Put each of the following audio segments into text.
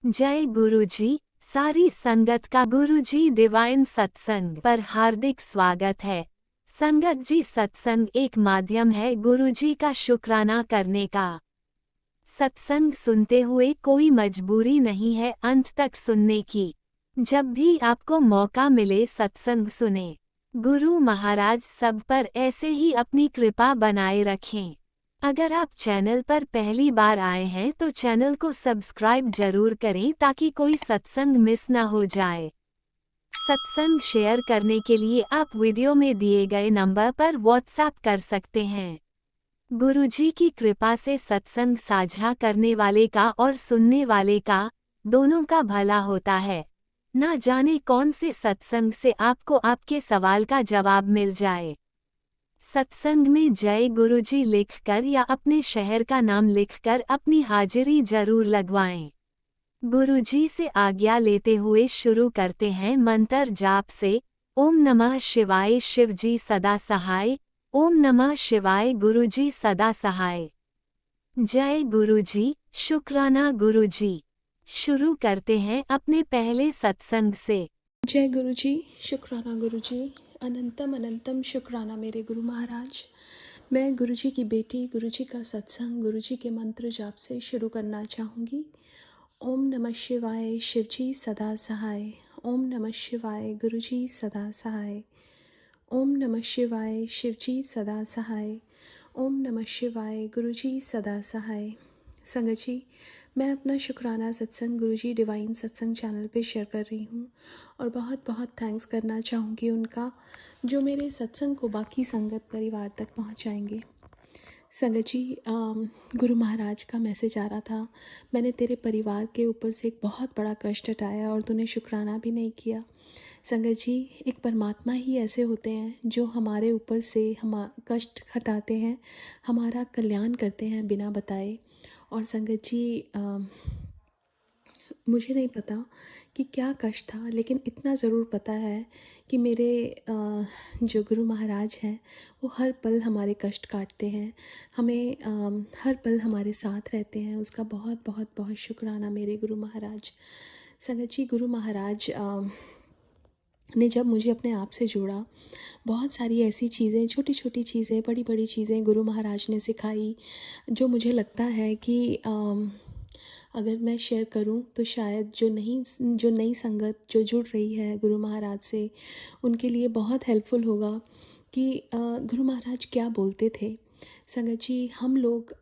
जय गुरुजी। सारी संगत का गुरुजी डिवाइन सत्संग पर हार्दिक स्वागत है। संगत जी, सत्संग एक माध्यम है गुरुजी का शुक्राना करने का। सत्संग सुनते हुए कोई मजबूरी नहीं है अंत तक सुनने की। जब भी आपको मौका मिले सत्संग सुने। गुरु महाराज सब पर ऐसे ही अपनी कृपा बनाए रखें। अगर आप चैनल पर पहली बार आए हैं तो चैनल को सब्सक्राइब जरूर करें ताकि कोई सत्संग मिस ना हो जाए। सत्संग शेयर करने के लिए आप वीडियो में दिए गए नंबर पर व्हाट्सएप कर सकते हैं। गुरुजी की कृपा से सत्संग साझा करने वाले का और सुनने वाले का, दोनों का भला होता है। ना जाने कौन से सत्संग से आपको आपके सवाल का जवाब मिल जाए। सत्संग में जय गुरुजी लिखकर या अपने शहर का नाम लिखकर अपनी हाजिरी जरूर लगवाएं। गुरुजी से आज्ञा लेते हुए शुरू करते हैं मंत्र जाप से। ओम नमः शिवाय शिवजी सदा सहाय। ओम नमः शिवाय गुरुजी सदा सहाय। जय गुरुजी, शुक्राना गुरुजी। शुरू करते हैं अपने पहले सत्संग से। जय गुरुजी, शुक्राना गुरुजी, अनंतम अनंतम शुक्राना मेरे गुरु महाराज। मैं गुरुजी की बेटी गुरुजी का सत्संग गुरुजी के मंत्र जाप से शुरू करना चाहूँगी। ओम नमः शिवाय शिवजी सदा सहाय। ओम नमः शिवाय गुरुजी सदा सहाय। ओम नमः शिवाय शिवजी सदा सहाय। ओम नमः शिवाय गुरुजी सदा सहाय। संगत जी, मैं अपना शुक्राना सत्संग गुरुजी डिवाइन सत्संग चैनल पे शेयर कर रही हूँ और बहुत बहुत थैंक्स करना चाहूँगी उनका, जो मेरे सत्संग को बाकी संगत परिवार तक पहुँचाएंगे। संगत जी, गुरु महाराज का मैसेज आ रहा था, मैंने तेरे परिवार के ऊपर से एक बहुत बड़ा कष्ट हटाया और तूने शुक्राना भी नहीं किया। संगत जी, एक परमात्मा ही ऐसे होते हैं जो हमारे ऊपर से हम कष्ट हटाते हैं, हमारा कल्याण करते हैं बिना बताए। और संगत जी, मुझे नहीं पता कि क्या कष्ट था, लेकिन इतना ज़रूर पता है कि मेरे जो गुरु महाराज हैं वो हर पल हमारे कष्ट काटते हैं, हमें हर पल हमारे साथ रहते हैं। उसका बहुत बहुत बहुत शुक्राना मेरे गुरु महाराज। संगत जी, गुरु महाराज ने जब मुझे अपने आप से जोड़ा, बहुत सारी ऐसी चीज़ें, छोटी छोटी चीज़ें, बड़ी बड़ी चीज़ें गुरु महाराज ने सिखाई, जो मुझे लगता है कि अगर मैं शेयर करूं तो शायद जो नई संगत जो जुड़ रही है गुरु महाराज से, उनके लिए बहुत हेल्पफुल होगा कि गुरु महाराज क्या बोलते थे। संगत जी, हम लोग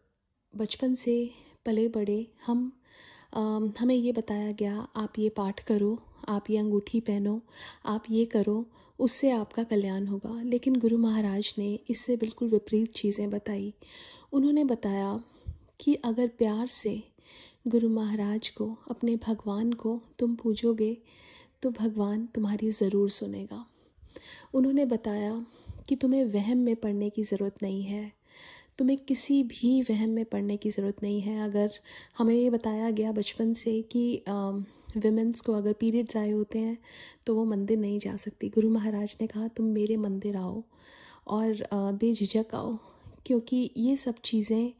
बचपन से पले बड़े, हमें ये बताया गया, आप ये पाठ करो, आप ये अंगूठी पहनो, आप ये करो, उससे आपका कल्याण होगा। लेकिन गुरु महाराज ने इससे बिल्कुल विपरीत चीज़ें बताई। उन्होंने बताया कि अगर प्यार से गुरु महाराज को, अपने भगवान को तुम पूजोगे तो भगवान तुम्हारी ज़रूर सुनेगा। उन्होंने बताया कि तुम्हें वहम में पड़ने की ज़रूरत नहीं है, तुम्हें किसी भी वहम में पड़ने की ज़रूरत नहीं है। अगर हमें ये बताया गया बचपन से कि विमेंस को अगर पीरियड्स आए होते हैं तो वो मंदिर नहीं जा सकती, गुरु महाराज ने कहा तुम मेरे मंदिर आओ और बेझिझक आओ, क्योंकि ये सब चीज़ें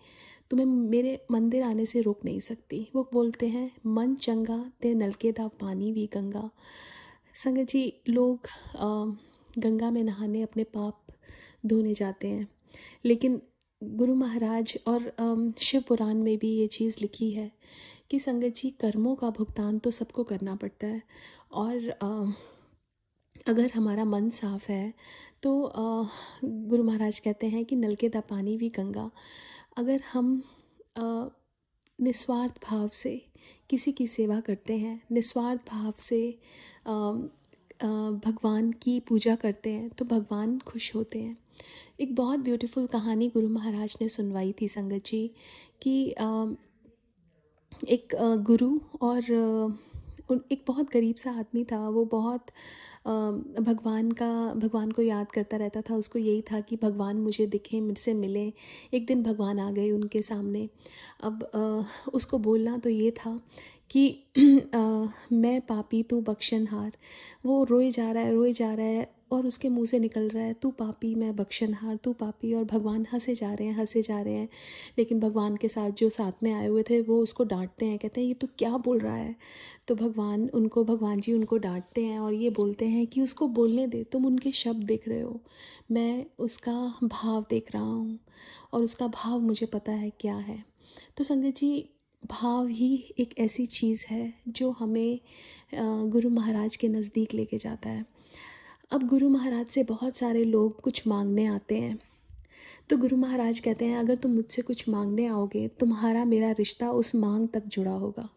तुम्हें मेरे मंदिर आने से रोक नहीं सकती। वो बोलते हैं मन चंगा ते नलके दा पानी भी गंगा। संगत जी, लोग गंगा में नहाने अपने पाप धोने जाते हैं, लेकिन गुरु महाराज और शिव पुराण में भी ये चीज़ लिखी है कि संगत जी, कर्मों का भुगतान तो सबको करना पड़ता है। और अगर हमारा मन साफ़ है तो गुरु महाराज कहते हैं कि नलके दा पानी भी गंगा। अगर हम निस्वार्थ भाव से किसी की सेवा करते हैं, निस्वार्थ भाव से भगवान की पूजा करते हैं तो भगवान खुश होते हैं। एक बहुत ब्यूटीफुल कहानी गुरु महाराज ने सुनवाई थी संगत जी कि एक गुरु और एक बहुत गरीब सा आदमी था। वो बहुत भगवान को याद करता रहता था। उसको यही था कि भगवान मुझे दिखें, मुझसे मिलें। एक दिन भगवान आ गए उनके सामने। अब उसको बोलना तो ये था कि मैं पापी तू बख्शनहार। वो रोए जा रहा है और उसके मुंह से निकल रहा है तू पापी मैं बख्शनहार, तू पापी, और भगवान हंसे जा रहे हैं हंसे जा रहे हैं। लेकिन भगवान के साथ जो साथ में आए हुए थे वो उसको डांटते हैं, कहते हैं ये तू क्या बोल रहा है। तो भगवान जी उनको डांटते हैं और ये बोलते हैं कि उसको बोलने दे, तुम उनके शब्द देख रहे हो, मैं उसका भाव देख रहा हूँ और उसका भाव मुझे पता है क्या है। तो संगत जी, भाव ही एक ऐसी चीज़ है जो हमें गुरु महाराज के नज़दीक लेके जाता है। अब गुरु महाराज से बहुत सारे लोग कुछ मांगने आते हैं, तो गुरु महाराज कहते हैं अगर तुम मुझसे कुछ मांगने आओगे, तुम्हारा मेरा रिश्ता उस मांग तक जुड़ा होगा।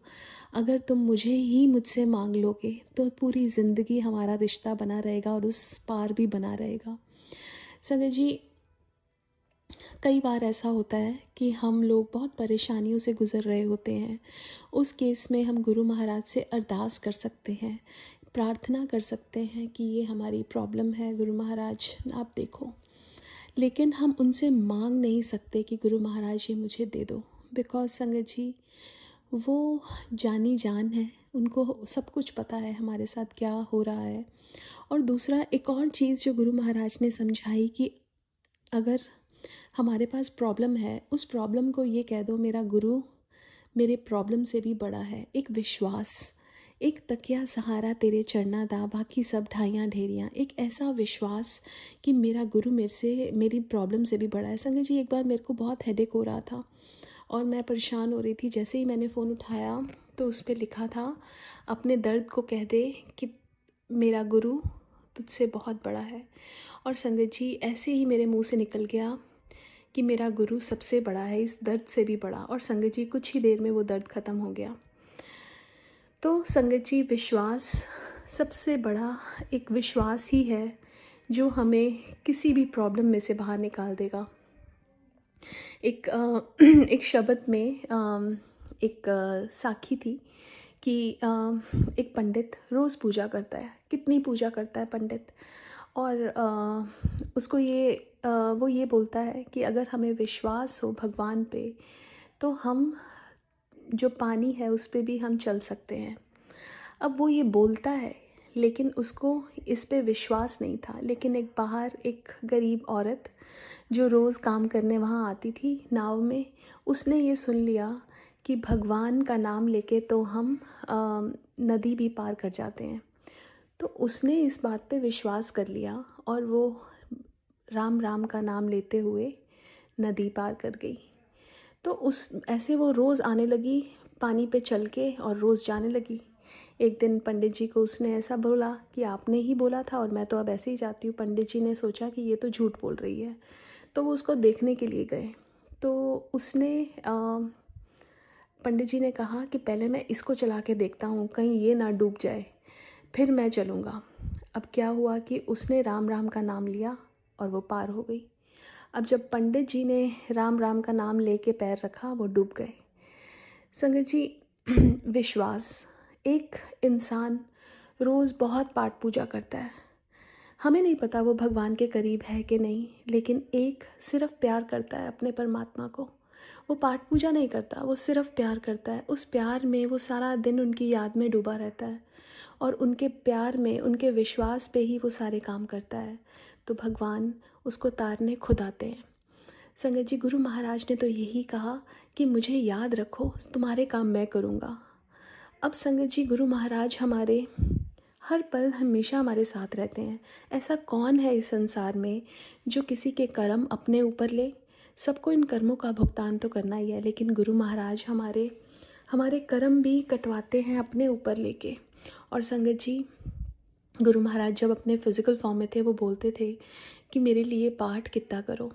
अगर तुम मुझसे मांग लोगे तो पूरी ज़िंदगी हमारा रिश्ता बना रहेगा और उस पार भी बना रहेगा। संगत जी, कई बार ऐसा होता है कि हम लोग बहुत परेशानियों से गुज़र रहे होते हैं। उस केस में हम गुरु महाराज से अरदास कर सकते हैं, प्रार्थना कर सकते हैं कि ये हमारी प्रॉब्लम है, गुरु महाराज आप देखो। लेकिन हम उनसे मांग नहीं सकते कि गुरु महाराज ये मुझे दे दो, बिकॉज संगत जी वो जानी जान है, उनको सब कुछ पता है हमारे साथ क्या हो रहा है। और दूसरा एक और चीज़ जो गुरु महाराज ने समझाई कि अगर हमारे पास प्रॉब्लम है, उस प्रॉब्लम को ये कह दो मेरा गुरु मेरे प्रॉब्लम से भी बड़ा है। एक विश्वास, एक तकिया सहारा तेरे चरना दा, बाकी सब ढाइयाँ ढेरियाँ। एक ऐसा विश्वास कि मेरा गुरु मेरी प्रॉब्लम से भी बड़ा है। संगत जी, एक बार मेरे को बहुत हेडेक हो रहा था और मैं परेशान हो रही थी। जैसे ही मैंने फ़ोन उठाया तो उस पर लिखा था अपने दर्द को कह दे कि मेरा गुरु तुझसे बहुत बड़ा है। और संगत जी, ऐसे ही मेरे मुंह से निकल गया कि मेरा गुरु सबसे बड़ा है, इस दर्द से भी बड़ा। और संगत जी, कुछ ही देर में वो दर्द ख़त्म हो गया। तो संगत जी, विश्वास सबसे बड़ा एक विश्वास ही है जो हमें किसी भी प्रॉब्लम में से बाहर निकाल देगा। एक शब्द में एक साखी थी कि एक पंडित रोज़ पूजा करता है। कितनी पूजा करता है पंडित, और वो ये बोलता है कि अगर हमें विश्वास हो भगवान पे तो हम जो पानी है उस पे भी हम चल सकते हैं। अब वो ये बोलता है लेकिन उसको इस पे विश्वास नहीं था। लेकिन एक गरीब औरत जो रोज़ काम करने वहाँ आती थी नाव में, उसने ये सुन लिया कि भगवान का नाम लेके तो हम नदी भी पार कर जाते हैं। तो उसने इस बात पे विश्वास कर लिया और वो राम राम का नाम लेते हुए नदी पार कर गई। तो ऐसे वो रोज़ आने लगी पानी पे चल के और रोज़ जाने लगी। एक दिन पंडित जी को उसने ऐसा बोला कि आपने ही बोला था और मैं तो अब ऐसे ही जाती हूँ। पंडित जी ने सोचा कि ये तो झूठ बोल रही है, तो वो उसको देखने के लिए गए। तो पंडित जी ने कहा कि पहले मैं इसको चला के देखता हूँ, कहीं ये ना डूब जाए, फिर मैं चलूँगा। अब क्या हुआ कि उसने राम राम का नाम लिया और वो पार हो गई। अब जब पंडित जी ने राम राम का नाम लेके पैर रखा, वो डूब गए। संगत जी, विश्वास, एक इंसान रोज़ बहुत पाठ पूजा करता है, हमें नहीं पता वो भगवान के करीब है कि नहीं, लेकिन एक सिर्फ प्यार करता है अपने परमात्मा को। वो पाठ पूजा नहीं करता, वो सिर्फ प्यार करता है। उस प्यार में वो सारा दिन उनकी याद में डूबा रहता है और उनके प्यार में, उनके विश्वास पे ही वो सारे काम करता है। तो भगवान उसको तारने खुद आते हैं। संगत जी, गुरु महाराज ने तो यही कहा कि मुझे याद रखो, तुम्हारे काम मैं करूँगा। अब संगत जी, गुरु महाराज हमारे हर पल हमेशा हमारे साथ रहते हैं। ऐसा कौन है इस संसार में जो किसी के कर्म अपने ऊपर ले? सबको इन कर्मों का भुगतान तो करना ही है, लेकिन गुरु महाराज हमारे कर्म भी कटवाते हैं अपने ऊपर लेके। और संगत जी, गुरु महाराज जब अपने फिज़िकल फॉर्म में थे वो बोलते थे कि मेरे लिए पाठ कितना करो।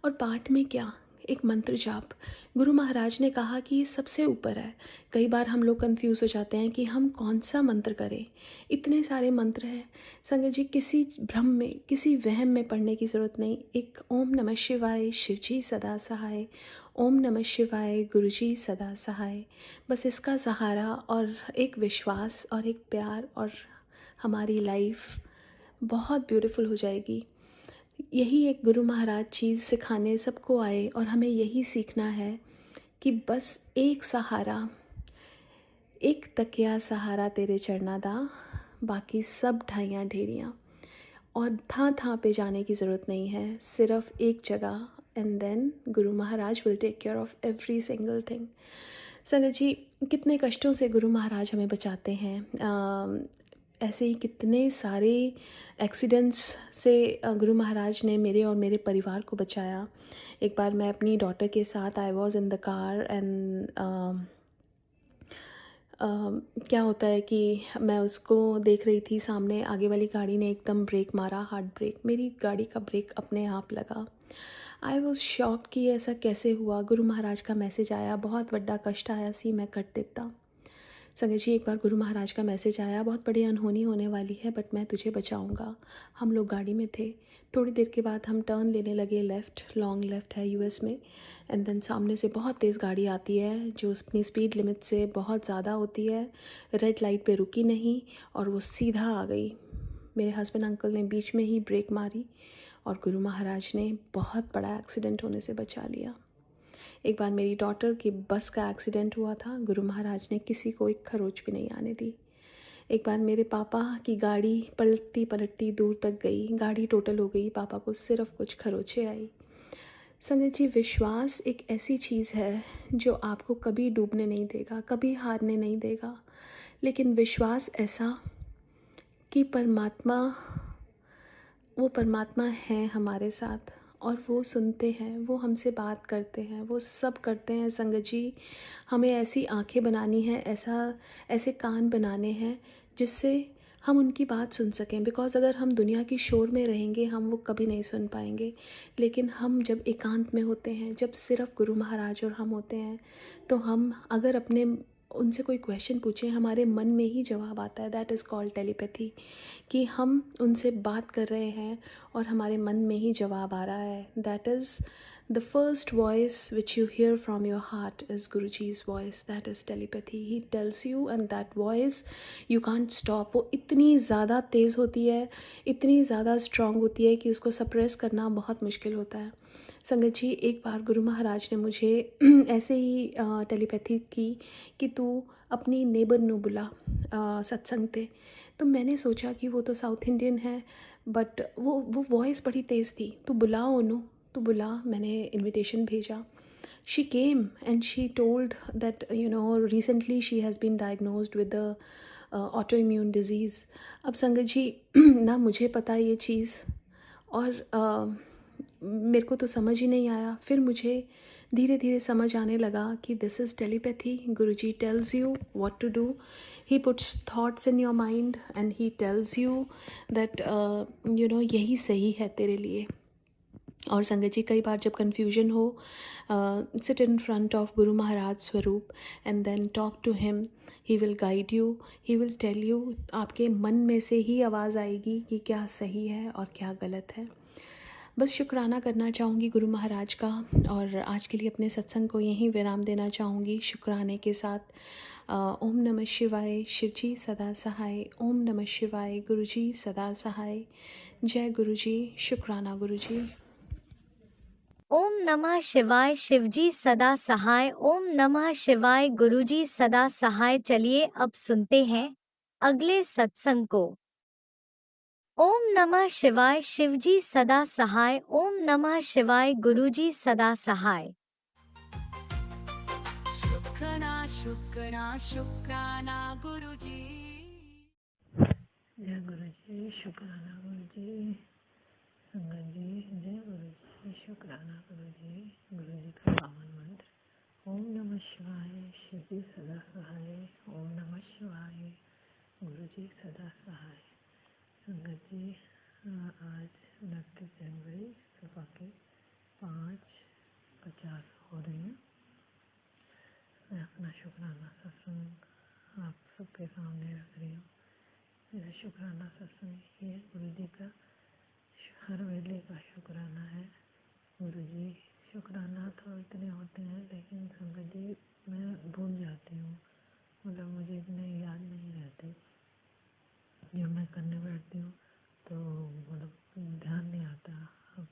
और पाठ में क्या, एक मंत्र जाप। गुरु महाराज ने कहा कि ये सबसे ऊपर है। कई बार हम लोग कंफ्यूज हो जाते हैं कि हम कौन सा मंत्र करें, इतने सारे मंत्र हैं। संगत जी, किसी भ्रम में, किसी वहम में पढ़ने की ज़रूरत नहीं। एक ओम नमः शिवाय शिवजी सदा सहाय, ओम नमः शिवाय गुरुजी सदा सहाय, बस इसका सहारा और एक विश्वास और एक प्यार, और हमारी लाइफ बहुत ब्यूटीफुल हो जाएगी। यही एक गुरु महाराज चीज़ सिखाने सबको आए और हमें यही सीखना है कि बस एक सहारा, एक तकिया सहारा तेरे चरना दा, बाकी सब ढाइयाँ ढेरियाँ। और थां पे जाने की ज़रूरत नहीं है, सिर्फ एक जगह, and then Guru Maharaj will take care of every single thing. संगत जी, कितने कष्टों से गुरु महाराज हमें बचाते हैं। ऐसे ही कितने सारे एक्सीडेंट्स से गुरु महाराज ने मेरे और मेरे परिवार को बचाया। एक बार मैं अपनी डॉटर के साथ I was in the car and क्या होता है कि मैं उसको देख रही थी, सामने आगे वाली गाड़ी ने एकदम ब्रेक मारा, हार्ड ब्रेक, मेरी गाड़ी का ब्रेक अपने आप लगा। आई वॉज शॉक कि ऐसा कैसे हुआ। गुरु महाराज का मैसेज आया, बहुत बड़ा कष्ट आया सी मैं कर देता। संगत जी, एक बार गुरु महाराज का मैसेज आया, बहुत बड़ी अनहोनी होने वाली है बट मैं तुझे बचाऊंगा। हम लोग गाड़ी में थे, थोड़ी देर के बाद हम टर्न लेने लगे लेफ़्ट, लॉन्ग लेफ़्ट है यूएस में, एंड देन सामने से बहुत तेज़ गाड़ी आती है जो अपनी स्पीड लिमिट से बहुत ज़्यादा होती है। रेड लाइट पे रुकी नहीं और वो सीधा आ गई। मेरे हस्बैंड अंकल ने बीच में ही ब्रेक मारी और गुरु महाराज ने बहुत बड़ा एक्सीडेंट होने से बचा लिया। एक बार मेरी डॉटर की बस का एक्सीडेंट हुआ था, गुरु महाराज ने किसी को एक खरोच भी नहीं आने दी। एक बार मेरे पापा की गाड़ी पलटती पलटती दूर तक गई, गाड़ी टोटल हो गई, पापा को सिर्फ कुछ खरोचे आई। संगत जी, विश्वास एक ऐसी चीज़ है जो आपको कभी डूबने नहीं देगा, कभी हारने नहीं देगा। लेकिन विश्वास ऐसा कि वो परमात्मा है हमारे साथ और वो सुनते हैं, वो हमसे बात करते हैं, वो सब करते हैं। संगत जी, हमें ऐसी आंखें बनानी है, ऐसे कान बनाने हैं जिससे हम उनकी बात सुन सकें। बिकॉज़ अगर हम दुनिया की शोर में रहेंगे हम वो कभी नहीं सुन पाएंगे। लेकिन हम जब एकांत में होते हैं, जब सिर्फ गुरु महाराज और हम होते हैं, तो हम अगर अपने उनसे कोई क्वेश्चन पूछें, हमारे मन में ही जवाब आता है। दैट इज़ कॉल्ड टेलीपैथी, कि हम उनसे बात कर रहे हैं और हमारे मन में ही जवाब आ रहा है। That is the first voice which you hear from your heart is Guruji's voice. That is telepathy. He tells you and that voice you can't stop. वो इतनी ज़्यादा तेज़ होती है, इतनी ज़्यादा स्ट्रॉन्ग होती है कि उसको सप्रेस करना बहुत मुश्किल होता है। संगत जी, एक बार गुरु महाराज ने मुझे ऐसे ही टेलीपैथी की कि तू अपनी नेबर नू बुला सत्संग पे। तो मैंने सोचा कि वो तो साउथ इंडियन है बट वो वॉइस बड़ी तेज़ थी, तो बुला ओनू, तो बुला। मैंने इनविटेशन भेजा। She came and she told that recently she has been diagnosed with the autoimmune disease. अब संगत जी ना मुझे पता ये चीज़ और मेरे को तो समझ ही नहीं आया। फिर मुझे धीरे धीरे समझ आने लगा कि this is telepathy. Guruji tells you what to do. He puts thoughts in your mind and he tells you that यही सही है तेरे लिए। और संगत जी, कई बार जब कन्फ्यूजन हो, सिट इन फ्रंट ऑफ गुरु महाराज स्वरूप and then talk to him. He will guide you, he will tell you. आपके मन में से ही आवाज़ आएगी कि क्या सही है और क्या गलत है। बस शुक्राना करना चाहूँगी गुरु महाराज का और आज के लिए अपने सत्संग को यहीं विराम देना चाहूँगी शुक्राने के साथ। ओम नमः शिवाय, शिवजी सदा सहाय। ओम नमः शिवाय, गुरुजी सदा सहाय। जय गुरुजी। शुक्राना गुरुजी। ओम नमः शिवाय, शिवजी सदा सहाय। ओम नमः शिवाय, गुरुजी सदा सहाय। चलिए अब सुनते हैं अगले सत्संग को। ओम नमः शिवाय, शिवजी सदा सहाय। ओम नमः शिवाय, गुरुजी सदा सहाय। शुक्राना गुरुजी। जय गुरुजी। शुक्राना गुरुजी। संगत जी, जय गुरुजी। शुक्राना गुरुजी। गुरुजी का पावन मंत्र। ओम नमः शिवाय, शिवजी सदा सहाय। ओम नमः शिवाय, गुरुजी सदा सहाय। संगत जी, आज 29 जनवरी सुबह के 5:50 हो रहे हैं। मैं अपना शुक्राना सत्संग आप सबके सामने रख रही हूँ। मेरा शुक्राना सत्संग ये गुरुजी का हर वेले का शुक्राना है। गुरुजी, शुक्राना तो इतने होते हैं लेकिन संगत जी मैं भूल जाती हूँ, मतलब मुझे इतने याद नहीं रहते। जब मैं करने बैठती हूँ तो मतलब ध्यान नहीं आता। अब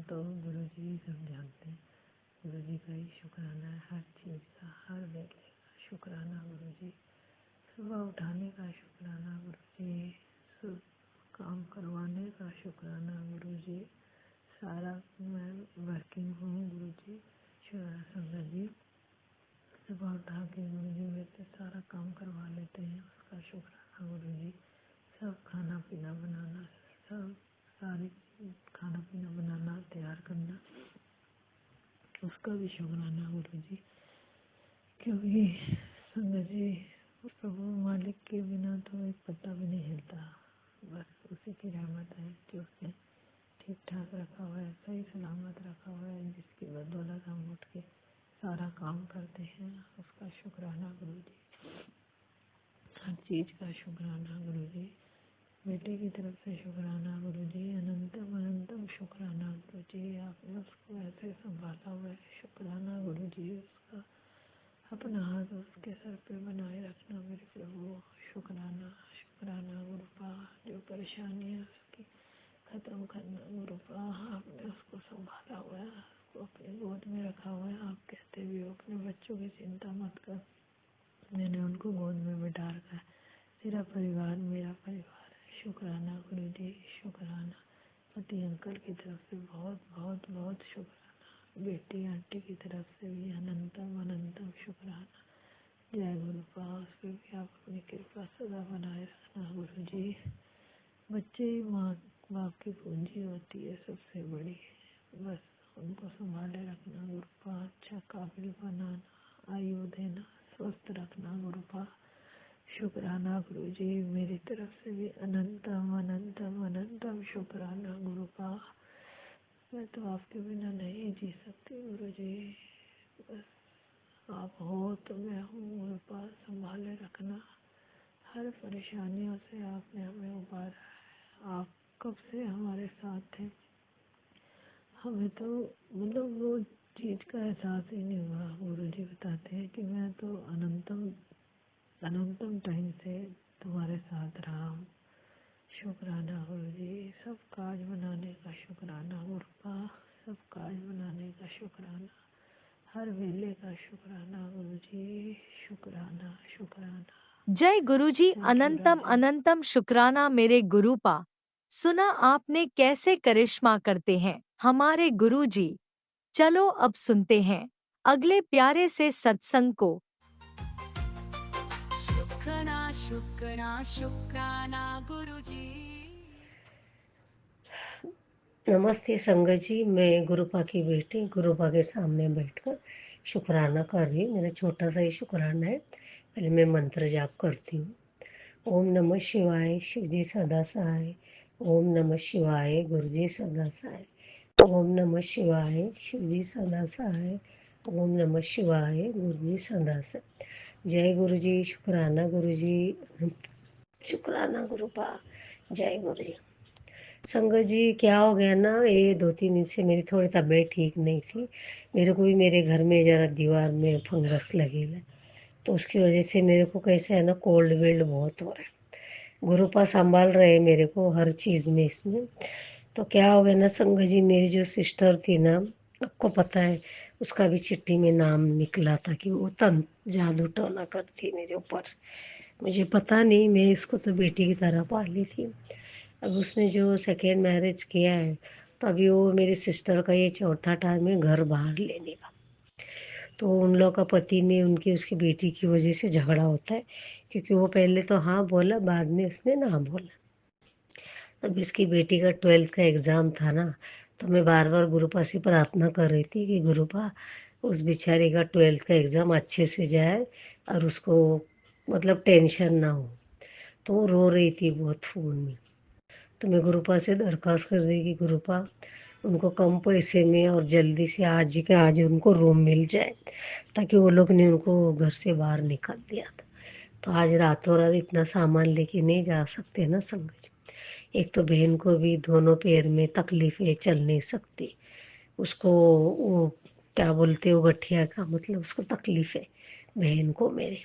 तो गुरुजी ही सब जानते हैं। गुरुजी का ही शुक्राना है, हर चीज़ का, हर वेले का शुक्राना गुरुजी। सुबह उठाने का शुक्राना गुरुजी, काम करवाने का शुक्राना गुरु जी। सारा मैं वर्किंग हूँ गुरु जी। संगत जी सुबह उठा के गुरु जी मेरे से सारा काम करवा लेते हैं, उसका शुक्राना गुरु जी। सब खाना पीना बनाना, सब सारी खाना पीना बनाना तैयार करना, उसका भी शुक्राना गुरु जी। क्योंकि संगत जी प्रभु मालिक के बिना तो एक पत्ता भी नहीं हिलता, बस उसी की रहमत है कि उसने ठीक ठाक रखा हुआ है, सही सलामत रखा हुआ है, जिसकी बदौलत हम उठ के सारा काम करते हैं, उसका शुक्राना गुरु जी। हर चीज का शुक्राना गुरु जी। बेटे की तरफ से शुक्राना गुरु जी। अनंतम अनंतम शुक्राना गुरु जी। आपने उसको ऐसे संभाला हुआ है, शुक्राना गुरु जी। उसका अपना हाथ उसके सर पे बनाए रखना मेरे प्रभु, शुक्राना शुक्राना गुरुपा। जो परेशानी है उसकी खत्म करना गुरुपा। आपने उसको संभाला हुआ है, उसको अपनी गोद में रखा हुआ है। आप कहते भी हो अपने बच्चों की चिंता मत कर, मैंने उनको गोद में बिठा रखा है, तेरा परिवार मेरा परिवार है। शुक्राना गुरु जी, शुक्राना। पति अंकल की तरफ से बहुत बहुत बहुत शुक्राना। बेटी आंटी की तरफ से भी अनंतम अनंतम शुक्राना। जय गुरुपा। उस पर भी आप अपनी कृपा सदा बनाए रखना गुरु जी। बच्चे ही माँ बाप की पूंजी होती है सबसे बड़ी, बस उनको संभाले रखना गुरुपा। अच्छा काबिल बनाना, आयु देना, स्वस्थ रखना गुरुपा। शुक्राना गुरु जी। मेरी तरफ से भी अनंतम अनंतम अनंतम शुक्राना गुरुपा। मैं तो आपके बिना नहीं जी सकती गुरु जी, बस आप हो तो मैं हूँ गुरुपा। संभाले रखना, हर परेशानियों से आपने हमें उबारा है। आप कब से हमारे साथ थे, हमें तो मतलब वो चीज का एहसास ही नहीं हुआ। गुरु जी बताते हैं कि मैं तो अनंतम अनंतम टाइम से तुम्हारे साथ रहा हूँ। शुक्राना गुरु जी। सब काज बनाने का शुक्राना गुरुपा, सब काज बनाने का शुक्राना, हर वेले का शुक्राना गुरु जी। शुक्राना शुक्राना। जय गुरुजी। थैंक यू अनंतम राजी। अनंतम शुक्राना मेरे गुरुपा। सुना आपने कैसे करिश्मा करते हैं हमारे गुरुजी। चलो अब सुनते हैं अगले प्यारे से सत्संग को। शुक्राना शुक्राना शुक्राना गुरुजी। नमस्ते संगत जी। मैं गुरुपा की बेटी गुरुपा के सामने बैठकर शुक्राना कर रही हूँ। मेरा छोटा सा ही शुक्राना है। पहले मैं मंत्र जाप करती हूँ। ओम नमः शिवाय, शिव जी सदा सहाय। ओम नमः शिवाय, गुरु जी सदा सहाय। ओम नमः शिवाय, शिव जी सदा सहाय। ओम नमः शिवाय, गुरु जी सदा सहाय। जय गुरु जी। शुक्राना गुरु जी। शुक्राना गुरुपा। जय गुरु जी। संगत जी क्या हो गया ना, ये 2-3 दिन से मेरी थोड़ी तबीयत ठीक नहीं थी। मेरे को भी मेरे घर में ज़रा दीवार में फंगस लगेगा, तो उसकी वजह से मेरे को कैसे है ना, कोल्ड विल्ड बहुत हो रहा है। गुरुपा संभाल रहे हैं मेरे को हर चीज़ में इसमें। तो क्या हो गया ना संगत जी, मेरी जो सिस्टर थी ना, आपको पता है उसका भी चिट्ठी में नाम निकला था कि वो जादू टोना करती मेरे ऊपर। मुझे पता नहीं, मैं इसको तो बेटी की तरह पाली थी। अब उसने जो सेकेंड मैरिज किया है, तो अभी वो मेरी सिस्टर का ये चौथा टाइम है घर बाहर लेने का। तो उन लोग का पति में उनकी उसकी बेटी की वजह से झगड़ा होता है, क्योंकि वो पहले तो हाँ बोला, बाद में उसने ना बोला। अब इसकी बेटी का 12th का एग्ज़ाम था ना, तो मैं बार बार गुरुपा से प्रार्थना कर रही थी कि गुरुपा उस बेचारे का 12th का एग्ज़ाम अच्छे से जाए और उसको मतलब टेंशन ना हो। तो वो रो रही थी बहुत फ़ोन में। तो मैं गुरुपा से दरख्वास्त कर दी कि गुरुपा उनको कम पैसे में और जल्दी से आज के आज उनको रूम मिल जाए, ताकि वो लोग ने उनको घर से बाहर निकाल दिया था। तो आज रातों रात इतना सामान लेके नहीं जा सकते ना संगत जी। एक तो बहन को भी दोनों पैर में तकलीफ है, चल नहीं सकती। उसको वो क्या बोलते हैं, वो गठिया का मतलब उसको तकलीफ है बहन को मेरे।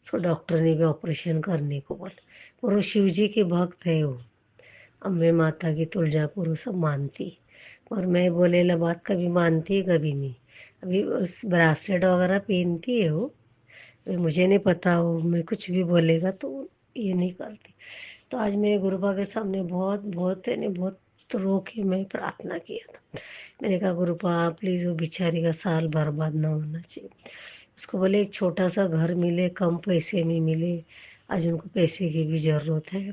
उसको डॉक्टर ने भी ऑपरेशन करने को बोला। और वो शिव जी के भक्त है, वो अम्बे माता की तुलजापुर वो सब मानती। और मैं बोलेला बात कभी मानती है कभी नहीं। अभी उस ब्रासलेट वगैरह पहनती है वो, अभी मुझे नहीं पता वो मैं कुछ भी बोलेगा तो ये नहीं करती। तो आज मैं गुरुपा के सामने बहुत बहुत यानी बहुत रो के मैं प्रार्थना किया था। मैंने कहा गुरुपा प्लीज़ वो बेचारी का साल बर्बाद ना होना चाहिए। उसको बोले एक छोटा सा घर मिले, कम पैसे में मिले, आज उनको पैसे की भी ज़रूरत है,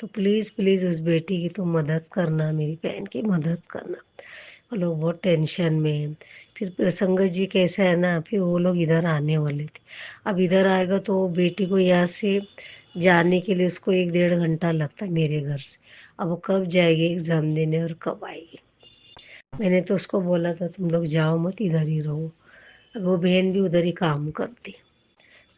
तो प्लीज़ प्लीज़ उस बेटी की तो मदद करना, मेरी बहन की मदद करना। वो लोग बहुत टेंशन में हैं। फिर संगत जी कैसा है ना, फिर वो लोग इधर आने वाले थे। अब इधर आएगा तो वो बेटी को यहाँ से जाने के लिए उसको 1 डेढ़ घंटा लगता है मेरे घर से। अब वो कब जाएगी एग्ज़ाम देने और कब आएगी। मैंने तो उसको बोला था तुम लोग जाओ मत, इधर ही रहो। अब वो बहन भी उधर ही काम करती,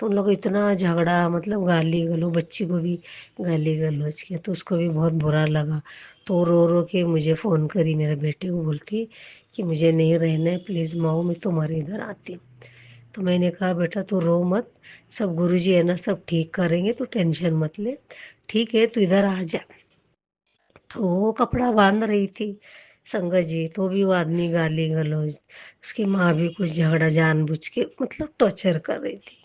तो उन लोग इतना झगड़ा, मतलब गाली गलौज, बच्ची को भी गाली गलौज किया, तो उसको भी बहुत बुरा लगा। तो रो रो के मुझे फ़ोन करी, मेरे बेटे को बोलती कि मुझे नहीं रहना है, प्लीज़ माओ मैं तुम्हारे इधर आती हूँ। तो मैंने कहा बेटा तू रो मत, सब गुरुजी है ना, सब ठीक करेंगे, तो टेंशन मत ले, ठीक है तू इधर आ जा। तो वो कपड़ा बांध रही थी संगत जी, तो भी वो आदमी गाली गलौज, उसकी माँ भी कुछ झगड़ा जानबूझ के मतलब टॉर्चर कर रही थी।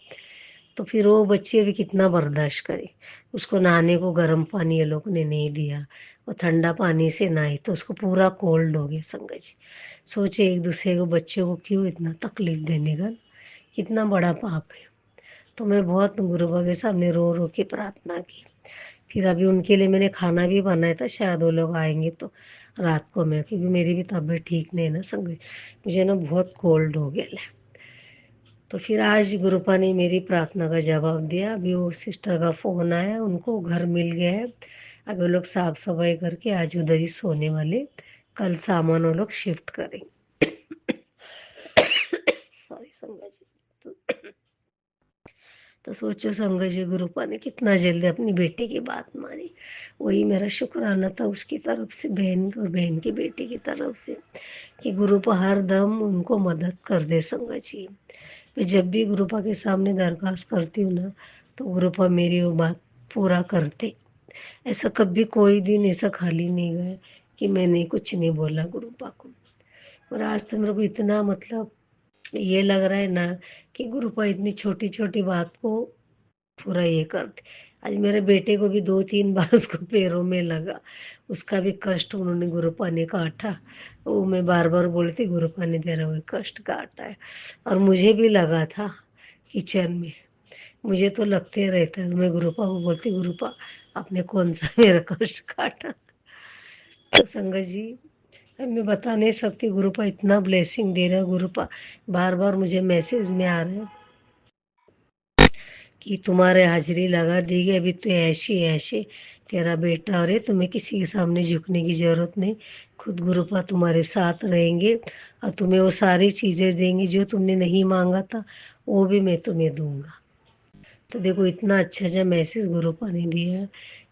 तो फिर वो बच्ची अभी कितना बर्दाश्त करे। उसको नहाने को गर्म पानी ये लोग ने नहीं दिया, वो ठंडा पानी से नहाई तो उसको पूरा कोल्ड हो गया संगत जी। सोचे एक दूसरे को बच्चों को क्यों इतना तकलीफ देने का, कितना बड़ा पाप है। तो मैं बहुत गुरुबा के सामने रो रो के प्रार्थना की। फिर अभी उनके लिए मैंने खाना भी बनाया था, शायद वो लोग आएंगे तो रात को मैं, क्योंकि मेरी भी तबीयत ठीक नहीं है ना संगत, मुझे ना बहुत कोल्ड हो गया है। तो फिर आज गुरुपा ने मेरी प्रार्थना का जवाब दिया। अभी वो सिस्टर का फ़ोन आया, उनको घर मिल गया है। अभी वो लोग साफ़ सफाई करके आज उधर ही सोने वाले, कल सामान वो लोग शिफ्ट करेंगे। सॉरी संगत जी। तो सोचो संगत जी, गुरुपा ने कितना जल्दी अपनी बेटी की बात मानी। वही मेरा शुक्राना था उसकी तरफ से, बहन और बहन की बेटी की तरफ से, कि गुरुपा हर दम उनको मदद कर दे संगत जी। मैं जब भी गुरुपा के सामने दरख्वास्त करती हूँ ना, तो गुरुपा मेरी वो बात पूरा करते। ऐसा कभी कोई दिन ऐसा खाली नहीं गया कि मैंने कुछ नहीं बोला गुरुपा को। और आज तो मेरे को इतना मतलब ये लग रहा है ना कि गुरुपा इतनी छोटी छोटी बात को पूरा ये करते। आज मेरे बेटे को भी 2 3 बार उसको पैरों में लगा, उसका भी कष्ट उन्होंने गुरुपा ने काटा। वो मैं बार बार बोलती गुरुपा ने तेरा वो कष्ट काटा है। और मुझे भी लगा था किचन में, मुझे तो लगते रहता है, मैं गुरुपा को बोलती गुरुपा आपने कौन सा मेरा कष्ट काटा। तो संगत जी मैं बता नहीं सकती, गुरुपा इतना ब्लेसिंग दे रहा है। गुरुपा बार बार मुझे मैसेज में आ रहा है कि तुम्हारे हाजिरी लगा दी गई, अभी तो ऐसे ऐसे तेरा बेटा, अरे तुम्हें किसी के सामने झुकने की ज़रूरत नहीं, खुद गुरुपा तुम्हारे साथ रहेंगे और तुम्हें वो सारी चीज़ें देंगी जो तुमने नहीं मांगा था, वो भी मैं तुम्हें दूंगा। तो देखो इतना अच्छा अच्छा मैसेज गुरुपा ने दिया है।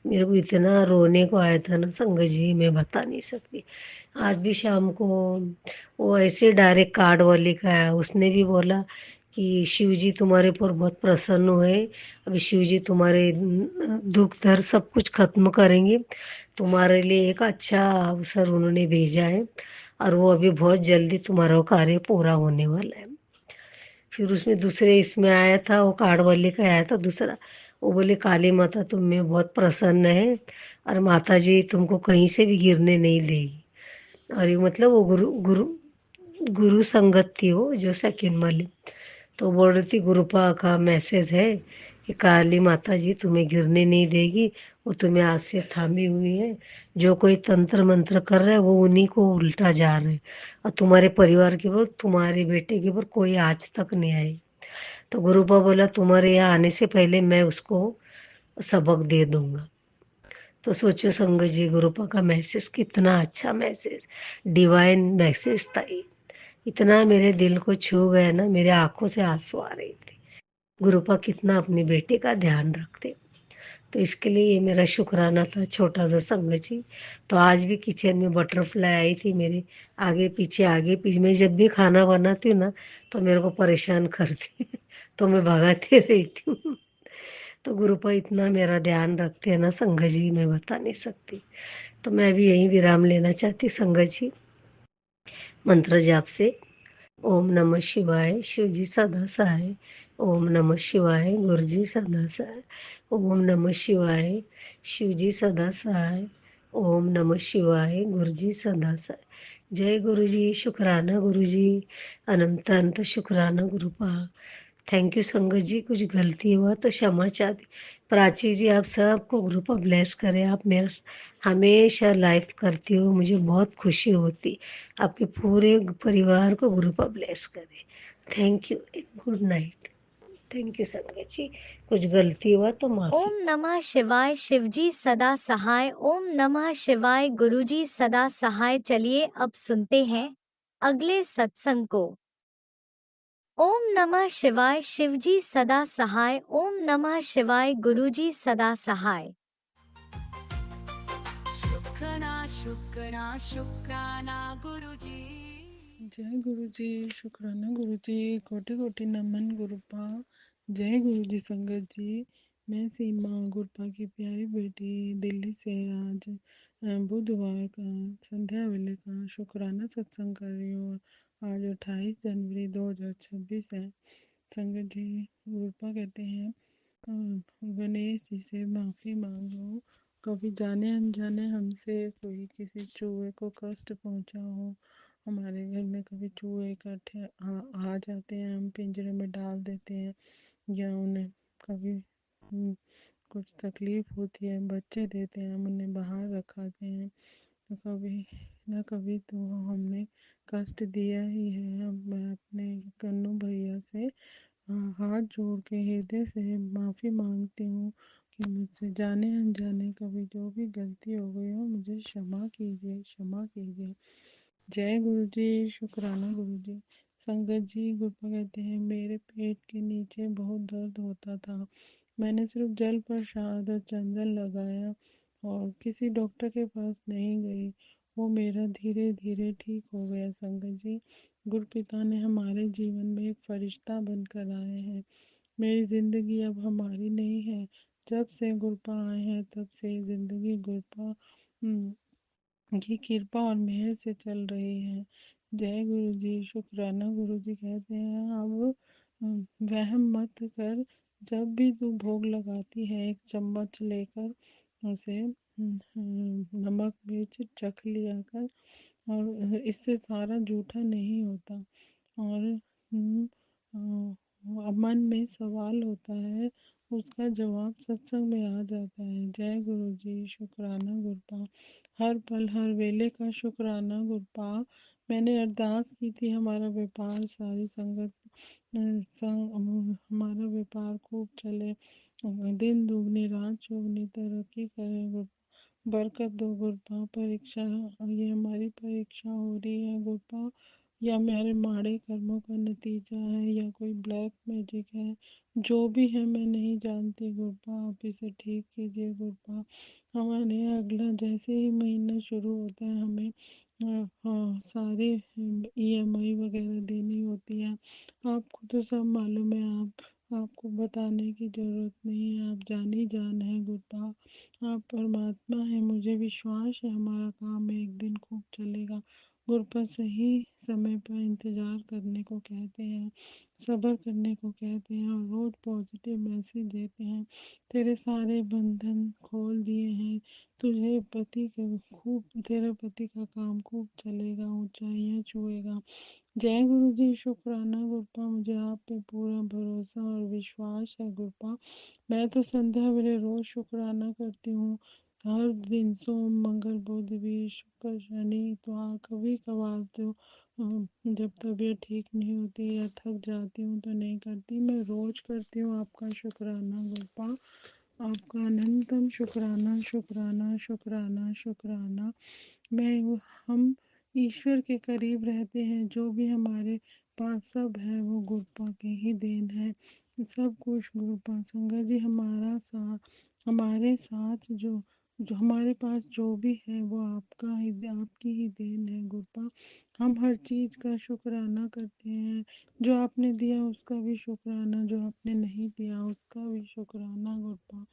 मेरे को इतना रोने को आया था ना संगत जी, मैं बता नहीं सकती। आज भी शाम को वो ऐसे डायरेक्ट कार्ड वाले का आया, उसने भी बोला कि शिव जी तुम्हारे ऊपर बहुत प्रसन्न हुए, अभी शिव जी तुम्हारे दुख दर्द सब कुछ खत्म करेंगे, तुम्हारे लिए एक अच्छा अवसर उन्होंने भेजा है और वो अभी बहुत जल्दी तुम्हारा वो कार्य पूरा होने वाला है। फिर उसमें दूसरे इसमें आया था, वो कार्ड वाले का आया था दूसरा, वो बोले काली माता तुम में बहुत प्रसन्न है और माता जी तुमको कहीं से भी गिरने नहीं देगी। और ये मतलब वो गुरु गुरु गुरु संगत थी वो जो सेकंड वाली, तो बोल रही थी गुरुपा का मैसेज है कि काली माता जी तुम्हें गिरने नहीं देगी, वो तुम्हें आज से थामी हुई है, जो कोई तंत्र मंत्र कर रहा है वो उन्हीं को उल्टा जा रहा है, और तुम्हारे परिवार के ऊपर, तुम्हारे बेटे के ऊपर कोई आज तक नहीं आई। तो गुरुपा बोला तुम्हारे यहाँ आने से पहले मैं उसको सबक दे दूंगा। तो सोचो संगत जी, गुरुपा का मैसेज कितना अच्छा मैसेज, डिवाइन मैसेज था ये। इतना मेरे दिल को छू गया ना, मेरे आंखों से आंसू आ रहे थे। गुरुपा कितना अपने बेटे का ध्यान रखते, तो इसके लिए ये मेरा शुक्राना था छोटा सा संगत जी। तो आज भी किचन में बटरफ्लाई आई थी मेरे आगे पीछे, मैं जब भी खाना बनाती हूँ ना तो मेरे को परेशान करती है, तो मैं भगाती रहती हूँ। तो गुरुपा इतना मेरा ध्यान रखते हैं ना संगत जी, मैं बता नहीं सकती। तो मैं भी यहीं विराम लेना चाहती हूँ संगत जी, मंत्र जाप से। ओम नमः शिवाय, शिव जी सदा सहाय, ओम नमः शिवाय गुरुजी सदा सहाय। ओम नमः शिवाय शिवजी सदा सहाय। ओम नमः शिवाय गुरुजी सदा सहाय। जय गुरुजी, शुक्राना गुरुजी, अनंत अनंत शुक्राना गुरुपा। थैंक यू संगत जी, कुछ गलती हुआ तो क्षमा चाहती। प्राची जी, आप सबको ग्रुप ऑफ ब्लेस करें। आप मेरा हमेशा लाइफ करती हो, मुझे बहुत खुशी होती। आपके पूरे परिवार को ग्रुप ऑफ ब्लेस करें। Thank you, good night. Thank you संगत जी, कुछ गलती हुआ तो माफ़ी। ओम नमः शिवाय शिवजी सदा सहाय। ओम नमः शिवाय गुरुजी सदा सहाय। चलिए अब सुनते हैं अगले सत्संग को। ओम नमः शिवाय शिवजी सदा सहाय। ओम नमः शिवाय गुरुजी सदा सहाय। शुक्राना शुक्राना शुक्राना गुरुजी। जय गुरु जी, शुक्राना गुरु जी, कोटि कोटि नमन गुरुपा। जय गुरु जी संगत जी। मैं सीमा गुरुपा की प्यारी बेटी दिल्ली से आज बुधवार का संध्या वेले का शुक्राना सत्संग कर रही हूँ। आज 28 जनवरी 2026 है। संगत जी, गुरुपा कहते हैं गणेश जी से माफ़ी मांगो, कभी जाने अनजाने हमसे कोई किसी चूहे को कष्ट पहुँचा हो। हमारे घर में कभी चूहे इकट्ठे आ जाते हैं, हम पिंजरे में डाल देते हैं, या उन्हें कभी कुछ तकलीफ होती है, बच्चे देते हैं, हम उन्हें बाहर रखाते हैं, तो कभी ना कभी तो हमने कष्ट दिया ही है। अब मैं अपने कन्नू भैया से हाथ जोड़ के हृदय से माफ़ी मांगती हूँ कि मुझसे जाने अनजाने कभी जो भी गलती हो गई हो, मुझे क्षमा कीजिए, क्षमा कीजिए। जय गुरु जी, शुक्राना गुरु जी। संगत जी, गुरुपा कहते हैं मेरे पेट के नीचे बहुत दर्द होता था। मैंने सिर्फ जल प्रसाद और चंदन लगाया और किसी डॉक्टर के पास नहीं गई। वो मेरा धीरे धीरे ठीक हो गया। संगत जी, गुरु पिता ने हमारे जीवन में एक फरिश्ता बनकर आए हैं। मेरी ज़िंदगी अब हमारी नहीं है। जब से गुरुपा आए हैं तब से ज़िंदगी गुरुपा की कृपा और मेहर से चल रही है। जय गुरु जी, शुक्राना गुरु जी। कहते हैं अब वहम मत कर, जब भी तू भोग लगाती है एक चम्मच लेकर उसे नमक मिर्च चख लिया कर, और इससे सारा जूठा नहीं होता। और मन में सवाल होता है, उसका जवाब सत्संग में आ जाता है। जय गुरु जी, शुक्राना गुरुपा। हर पल हर वेले का शुक्राना गुरुपा। मैंने अरदास की थी हमारा व्यापार सारी संगत हमारा व्यापार खूब चले, दिन दुगनी रात चौगनी तरक्की करे गुरुपा। बरकत दो गुरुपा। परीक्षा, ये हमारी परीक्षा हो रही है गुरुपा, या मेरे माड़े कर्मों का नतीजा है, या कोई ब्लैक मैजिक है, जो भी है मैं नहीं जानती गुरुपा, आप इसे ठीक कीजिए गुरुपा। हमारे अगला जैसे ही महीना शुरू होता है, हमें सारे ईएमआई वगैरह देनी होती है। आपको तो सब मालूम है, आपको बताने की ज़रूरत नहीं है, आप जान ही जान है गुरुपा। आप परमात्मा है, मुझे विश्वास है हमारा काम एक दिन खूब चलेगा गुरुपा। सही समय पर इंतज़ार करने को कहते हैं, सब्र करने को कहते हैं, और रोज़ पॉजिटिव मैसेज देते हैं। तेरे सारे बंधन खोल दिए हैं, तुझे पति के खूब, तेरा पति का काम खूब चलेगा, ऊंचाइयां छुएगा। जय गुरु जी, शुक्राना गुरुपा। मुझे आप पे पूरा भरोसा और विश्वास है गुरुपा। मैं तो संध्या वेले रोज शुक्राना करती हूँ। हर दिन सोम मंगल बुध भी शुक्र शनि इतवार, कभी कभार तो जब तबीयत ठीक नहीं होती या थक जाती हूँ तो नहीं करती, मैं रोज करती हूँ। आपका शुक्राना गुरुपा, आपका अनंतम शुक्राना, शुक्राना शुक्राना शुक्राना। हम ईश्वर के करीब रहते हैं, जो भी हमारे पास सब है वो गुरुपा की ही देन है। सब कुछ गुरुपा। संगत जी, हमारे साथ जो जो हमारे पास जो भी है वो आपकी ही देन है गुरुपा। हम हर चीज़ का शुक्राना करते हैं। जो आपने दिया उसका भी शुक्राना, जो आपने नहीं दिया उसका भी शुक्राना गुरुपा।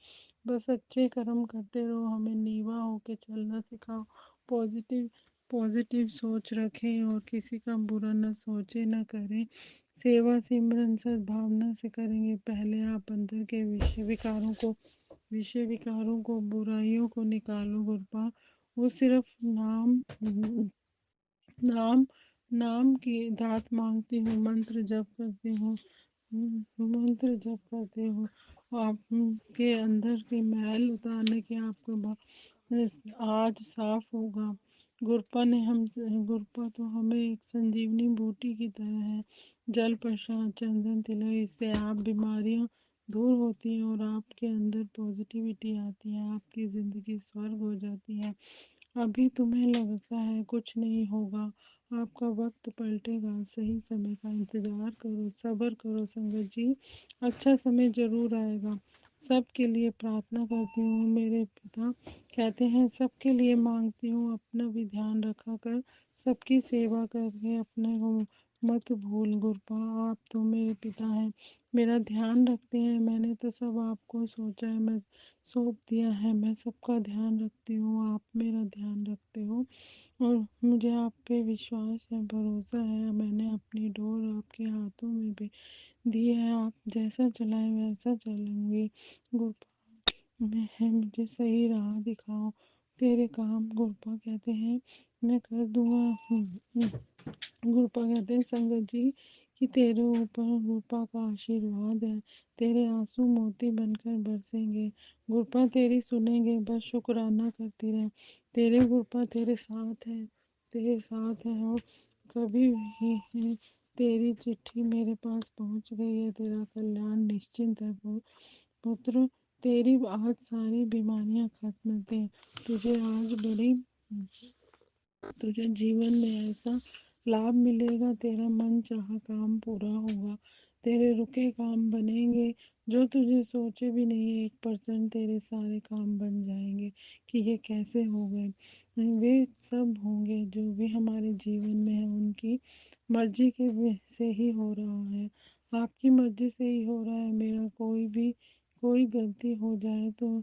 बस अच्छे कर्म करते रहो, हमें नीवा होके चलना सिखाओ, पॉजिटिव पॉजिटिव सोच रखें और किसी का बुरा न सोचे न करें। सेवा सिमरन सद्भावना से करेंगे। पहले आप अंदर के विषय विकारों को बुराइयों को निकालो गुरपा। वो सिर्फ नाम नाम की दात मांगती हूँ, मंत्र जप करती हूँ, मंत्र जप करते हो। आपके अंदर के मैल उतारने के आपको आज साफ होगा। गुरपा तो हमें एक संजीवनी बूटी की तरह है। जल प्रसाद चंदन तिलक, इससे आप बीमारियां दूर होती हैं और आपके अंदर पॉजिटिविटी आती है। आपकी जिंदगी स्वर्ग हो जाती है। अभी तुम्हें लगता है कुछ नहीं होगा, आपका वक्त पलटेगा। सही समय का इंतजार करो, सब्र करो संगत जी, अच्छा समय जरूर आएगा। सबके लिए प्रार्थना करती हूँ मेरे पिता कहते हैं, सबके लिए मांगती हूँ, अपना भी ध्यान रखा कर, सबकी सेवा करके अपने को मत भूल गुरपा। आप तो मेरे पिता हैं, मेरा ध्यान रखते हैं। मैंने तो सब आपको सोचा है, मैं सौंप दिया है। मैं सबका ध्यान रखती हूँ, आप मेरा ध्यान रखते हो और मुझे आप पे विश्वास है, भरोसा है। मैंने अपनी डोर आपके हाथों में भी दी है, आप जैसा चलाएं वैसा चलूंगी गुरपा। मैं मुझे सही राह दिखाओ, तेरे काम गुरपा कहते हैं मैं कर दूंगा। गुरपा कहते हैं संगत जी कि तेरे ऊपर गुरपा का आशीर्वाद है, तेरे आंसू मोती बनकर बरसेंगे। गुरपा तेरी सुनेंगे, बस शुक्राना करती रहे। तेरे गुरपा तेरे साथ है और कभी भी तेरी चिट्ठी मेरे पास पहुंच गई है। तेरा कल्याण निश्चिंत है पुत्र। तेरी आज सारी बीमारियां खत्म थे। तुझे आज बड़ी तुझे जीवन में ऐसा लाभ मिलेगा, तेरा मन चाहा काम पूरा होगा, तेरे रुके काम बनेंगे। जो तुझे सोचे भी नहीं, 1% तेरे सारे काम बन जाएंगे कि ये कैसे हो गए। वे सब होंगे जो भी हमारे जीवन में है, उनकी मर्जी के से ही हो रहा है। आपकी मर्जी से ही हो रहा है। मेरा कोई गलती हो जाए तो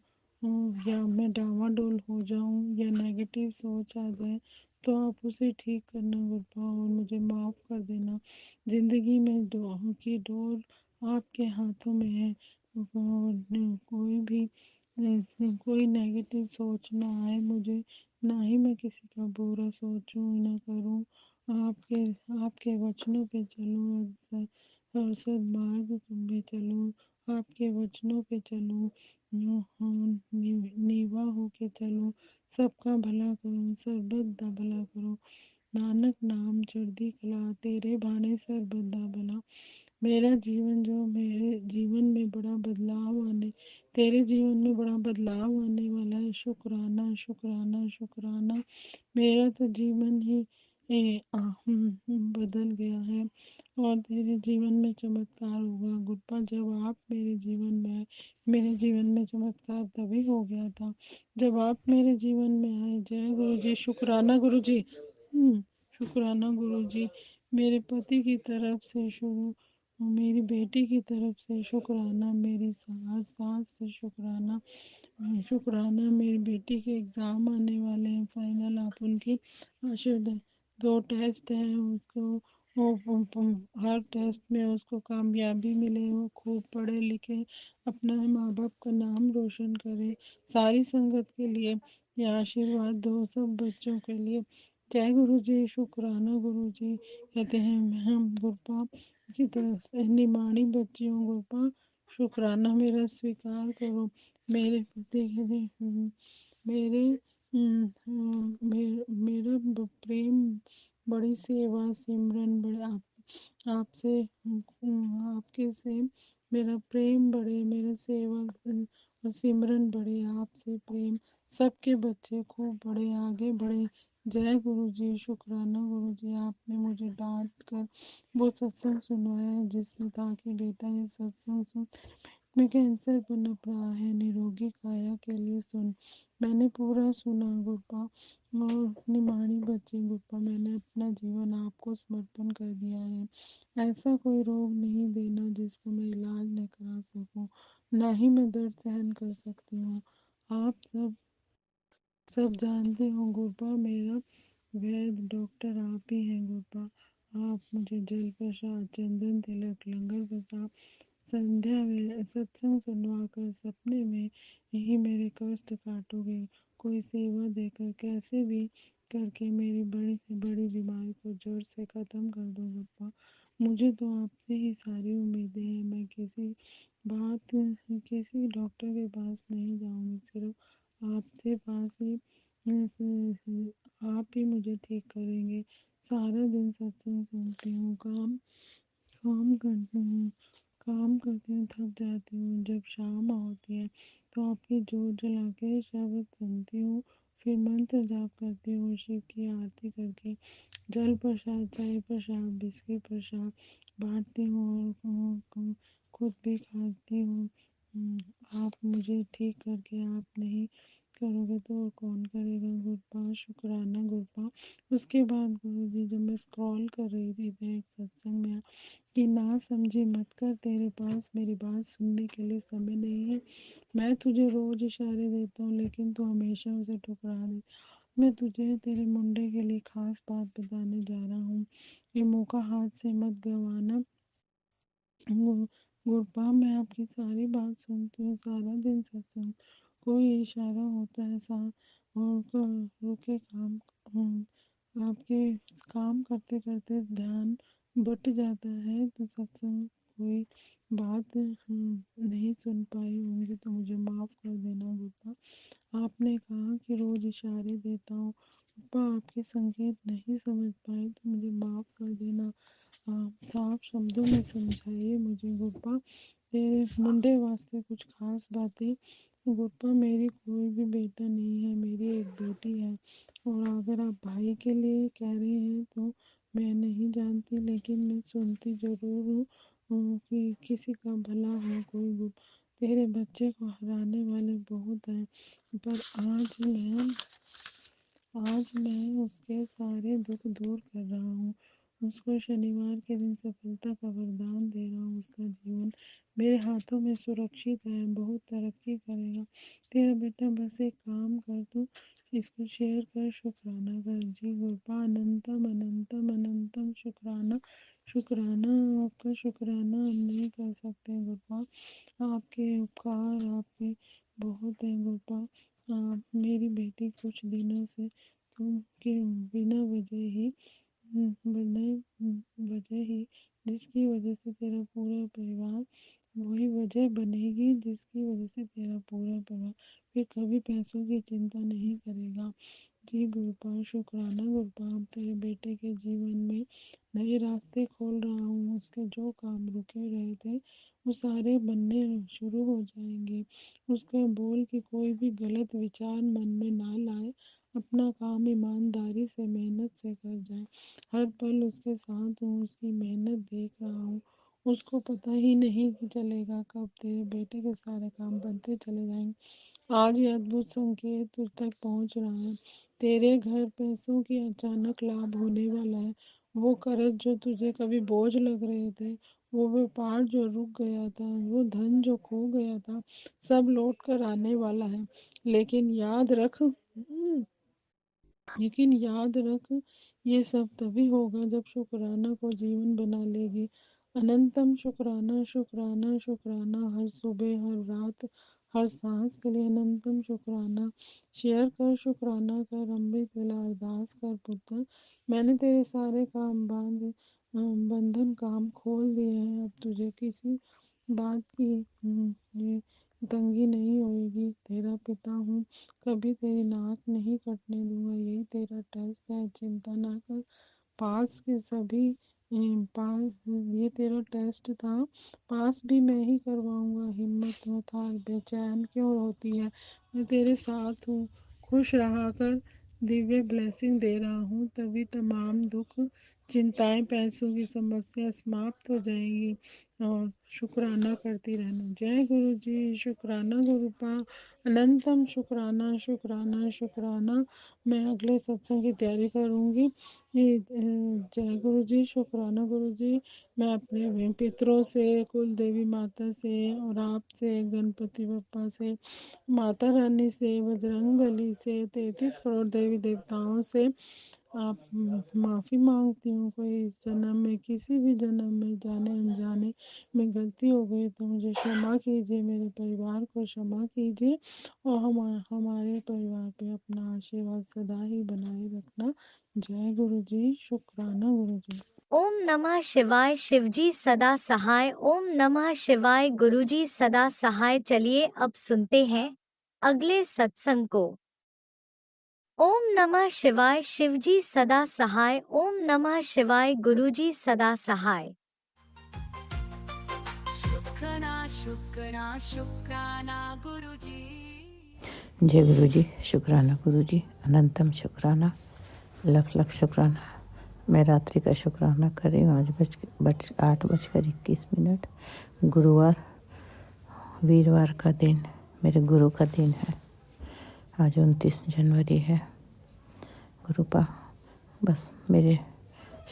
या मैं डावाडोल हो जाऊं या नेगेटिव सोच आ जाए तो आप उसे ठीक करना गुरबा और मुझे माफ़ कर देना। ज़िंदगी में दुआओं की डोर आपके हाथों में है और कोई नेगेटिव सोच ना आए मुझे, ना ही मैं किसी का बुरा सोचूं ना करूं। आपके आपके वचनों पे चलूं और सद्मार्ग पे चलूं, आपके वचनों पे चलूं, नीवा होके चलूं, सबका भला करूं, सर्बत दा भला करूं। नानक नाम चढ़दी कला, तेरे भाने सर्बत दा भला। मेरे जीवन में बड़ा बदलाव आने तेरे जीवन में बड़ा बदलाव आने वाला है। शुक्राना शुक्राना शुक्राना। मेरा तो जीवन ही बदल गया है और तेरे जीवन में चमत्कार होगा गुप्पा। जब आप मेरे जीवन में आए, मेरे जीवन में चमत्कार तभी हो गया था जब आप मेरे जीवन में आए। जय गुरु जी, शुक्राना गुरु जी। शुक्राना गुरु जी। मेरे पति की तरफ से शुरू, मेरी बेटी की तरफ से शुक्राना, मेरी सास से शुक्राना। शुक्राना मेरी बेटी के एग्ज़ाम आने वाले हैं फाइनल, आप उनकी आशीर्वाद। 2 टेस्ट हैं उसको, हर टेस्ट में उसको कामयाबी मिले, वो खूब पढ़े लिखे, अपना माँ बाप का नाम रोशन करे। सारी संगत के लिए ये आशीर्वाद दो, सब बच्चों के लिए। जय गुरु जी, शुक्राना गुरु जी। कहते हैं हम गुरपा की तरफ से निमाणी बच्चियों गुरपा, शुक्राना मेरा स्वीकार करो। मेरे पति के लिए मेरे मेरा प्रेम, बड़ी सेवा सिमरन, बड़े आपसे आपके से मेरा प्रेम बढ़े, मेरा सेवा और सिमरन बढ़े, आपसे प्रेम। सबके बच्चे खूब बड़े आगे बढ़े। जय गुरु जी, शुक्राना गुरु जी। आपने मुझे डांट कर वो सत्संग सुनवाया है जिसमें था कि बेटा ये सत्संग सुन में कैंसर पनप रहा है, निरोगी काया के लिए सुन। मैंने पूरा सुना गुप्पा और निमाणी बच्ची गुप्पा, मैंने अपना जीवन आपको समर्पण कर दिया है। ऐसा कोई रोग नहीं देना जिसका मैं इलाज न करा सकूं, ना ही मैं दर्द सहन कर सकती हूँ। आप सब जानते हो गुप्पा, वैद्य डॉक्टर आप ही हैं गुरुपा। आप मुझे जल प्रसाद, चंदन तिलक, लंगर प्रसाद, संध्या में सत्संग सुनवा कर सपने में ही मेरे कष्ट काटोगे। कोई सेवा देकर कैसे भी करके मेरी बड़ी से बड़ी बीमारी को जड़ से खत्म कर दो गुरुपा। मुझे तो आपसे ही सारी उम्मीदें हैं। मैं किसी डॉक्टर के पास नहीं जाऊंगी, सिर्फ आपसे पास ही आप ही मुझे ठीक करेंगे। सारा दिन सत्संग सुनती हूँ, काम करती हूँ, थक जाती हूँ। जब शाम होती है तो आपकी जोत जला के शब्द सुनती हूँ, फिर मंत्र जाप करती हूँ, शिव की आरती करके जल प्रसाद, चाय प्रसाद, बिस्किट प्रसाद बांटती हूँ और खुद भी खाती हूँ। आप मुझे ठीक करके आप नहीं करोगे तो और कौन करेगा गुरुपा। शुक्राना गुरुपा। उसके बाद गुरुजी जब मैं स्क्रॉल कर रही थी तो एक सत्संग में कि ना समझी मत कर, तेरे पास मेरी बात सुनने के लिए समय नहीं है। मैं तुझे रोज इशारे देता हूँ लेकिन तू हमेशा उसे ठुकरा दे। मैं तुझे तेरे मुंडे के लिए खास बात बताने जा रहा हूँ। ये मौका हाथ से मत गंवाना। गुरपा मैं आपकी सारी बात सुनती हूँ, सारा दिन सत्संग, कोई इशारा होता है सा और रुके काम, आपके काम करते करते ध्यान बट जाता है तो सत्संग कोई बात नहीं सुन पाई होंगी तो मुझे माफ़ कर देना गुरपा। आपने कहा कि रोज इशारे देता हूँ, गुरपा आपके संकेत नहीं समझ पाए तो मुझे माफ़ कर देना। आप साफ शब्दों में समझाइए मुझे गुरपा। तेरे मुंडे वास्ते कुछ खास बातें। गुरपा मेरी कोई भी बेटा नहीं है, मेरी एक बेटी है। और अगर आप भाई के लिए कह रहे हैं तो मैं नहीं जानती लेकिन मैं सुनती ज़रूर हूँ कि किसी का भला हो कोई तेरे बच्चे को हराने वाले बहुत हैं, पर आज मैं उसके सारे दुख दूर कर रहा हूँ। उसको शनिवार के दिन सफलता का वरदान दे रहा हूँ। उसका जीवन मेरे हाथों में सुरक्षित है, बहुत तरक्की करेगा। तेरा बेटा बस एक काम कर, तू इसको शेयर कर, शुक्राना कर। जी गुरपा अनंतम अनंतम अनंतम शुक्राना। शुक्राना आपका, शुक्राना हम नहीं कर सकते गुरपा। आपके उपकार आपके बहुत हैं गुरपा। आप मेरी बेटी कुछ दिनों से तुम के बिना वजह ही जिसकी वजह से तेरा पूरा परिवार, वही वजह बनेगी जिसकी वजह से तेरा पूरा परिवार फिर कभी पैसों की चिंता नहीं करेगा। जी गुरुपा शुक्राना गुरुपा। अब तेरे बेटे के जीवन में नए रास्ते खोल रहा हूँ। उसके जो काम रुके रहे थे वो सारे बनने शुरू हो जाएंगे। उसके बोल कि कोई भी गलत विचार मन में ना लाए, अपना काम ईमानदारी से मेहनत से कर जाए। हर पल उसके साथ हूँ, उसकी मेहनत देख रहा हूँ। उसको पता ही नहीं कि चलेगा कब तेरे बेटे के सारे काम बनते चले जाएंगे। आज ये अद्भुत संकेत तुझ तक पहुंच रहा है। तेरे घर पैसों की अचानक लाभ होने वाला है। वो कर्ज जो तुझे कभी बोझ लग रहे थे, वो व्यापार जो रुक गया था, वो धन जो खो गया था, सब लौट कर आने वाला है। लेकिन याद रख, ये सब तभी होगा जब शुक्राना को जीवन बना लेगी। अनंतम शुक्राना शुक्राना शुक्राना। हर सुबह हर रात हर सांस के लिए अनंतम शुक्राना। शेयर कर, शुक्राना कर, अमृत वेला अरदास कर पुत्र। मैंने तेरे सारे बंधन काम खोल दिए हैं। अब तुझे किसी बात की ये तंगी नहीं होगी। तेरा पिता हूँ, कभी तेरी नाक नहीं कटने दूंगा। यही तेरा टेस्ट है, चिंता ना कर। पास के सभी पास ये तेरा टेस्ट था, पास भी मैं ही करवाऊंगा। हिम्मत मत हार, बेचैन क्यों होती है, मैं तेरे साथ हूँ। खुश रहा कर, दिव्य ब्लेसिंग दे रहा हूँ, तभी तमाम दुख चिंताएं पैसों की समस्या समाप्त हो जाएगी। और शुक्राना करती रहना। जय गुरु जी। शुक्राना गुरुपा। अनंतम शुक्राना शुक्राना शुक्राना। मैं अगले सत्संग की तैयारी करूँगी। जय गुरु जी। शुक्राना गुरु जी। मैं अपने पितरों से, कुल देवी माता से और आपसे, गणपति बप्पा से, माता रानी से, बजरंग बली से, 33 करोड़ देवी देवताओं से आप माफ़ी मांगती हूँ, कोई इस जन्म में किसी भी जन्म में जाने अनजाने में गलती हो गई तो मुझे क्षमा कीजिए, मेरे परिवार को क्षमा कीजिए और हमारे परिवार पे अपना आशीर्वाद सदा ही बनाए रखना। जय गुरु जी। शुक्राना गुरु जी। ओम नमः शिवाय। शिवजी सदा सहाय। ओम नमः शिवाय। गुरुजी सदा सहाय। चलिए अब सुनते हैं अगले सत्संग को। ओम नमः शिवाय। शिवजी सदा सहाय। ओम नमः शिवाय। गुरुजी सदा सहाय। शुक्राना शुक्राना शुक्राना गुरुजी। जय गुरु जी। शुक्राना गुरु जी, अनंतम शुक्राना, लख लख शुक्राना। मैं रात्रि का शुक्राना कर रही हूँ। आज 8:21 गुरुवार, वीरवार का दिन, मेरे गुरु का दिन है। आज 29 जनवरी है। गुरुपा, बस मेरे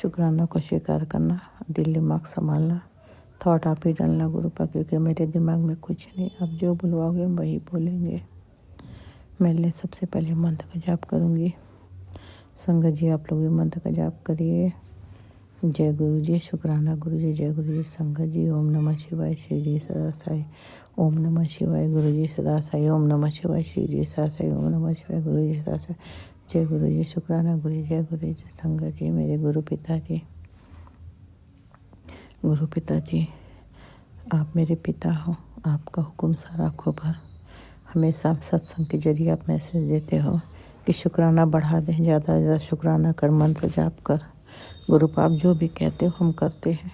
शुक्राना को स्वीकार करना, दिल दिमाग संभालना, थॉट आप ही डालना गुरुपा, क्योंकि मेरे दिमाग में कुछ नहीं। आप जो बुलवाओगे हम वही बोलेंगे। मैं लिए सबसे पहले मंत्र का जाप करूँगी। संगत जी आप लोग भी मंत्र का जाप करिए। जय गुरु जी। शुक्राना गुरु जी। जय गुरु जी। संगत जी ओम नमः शिवाय। शिव जी सदा साई। ओम नमः शिवाय। गुरु जी सदा साई। ओम नमः शिवाय। शिव जी सदा साई। ओम नमः शिवाय। गुरु जी सदा साई। जय गुरु जी। शुक्राना गुरु जी। जय गुरु जी। संगत जी, मेरे गुरु पिताजी, गुरु पिताजी, आप मेरे पिता हो। आपका हुक्म सारा खबर हमेशा सत्संग के जरिए आप मैसेज देते हो कि शुक्राना बढ़ा दें, ज़्यादा से ज़्यादा शुक्राना कर, मंत्र जाप कर। गुरुपा आप जो भी कहते हो हम करते हैं।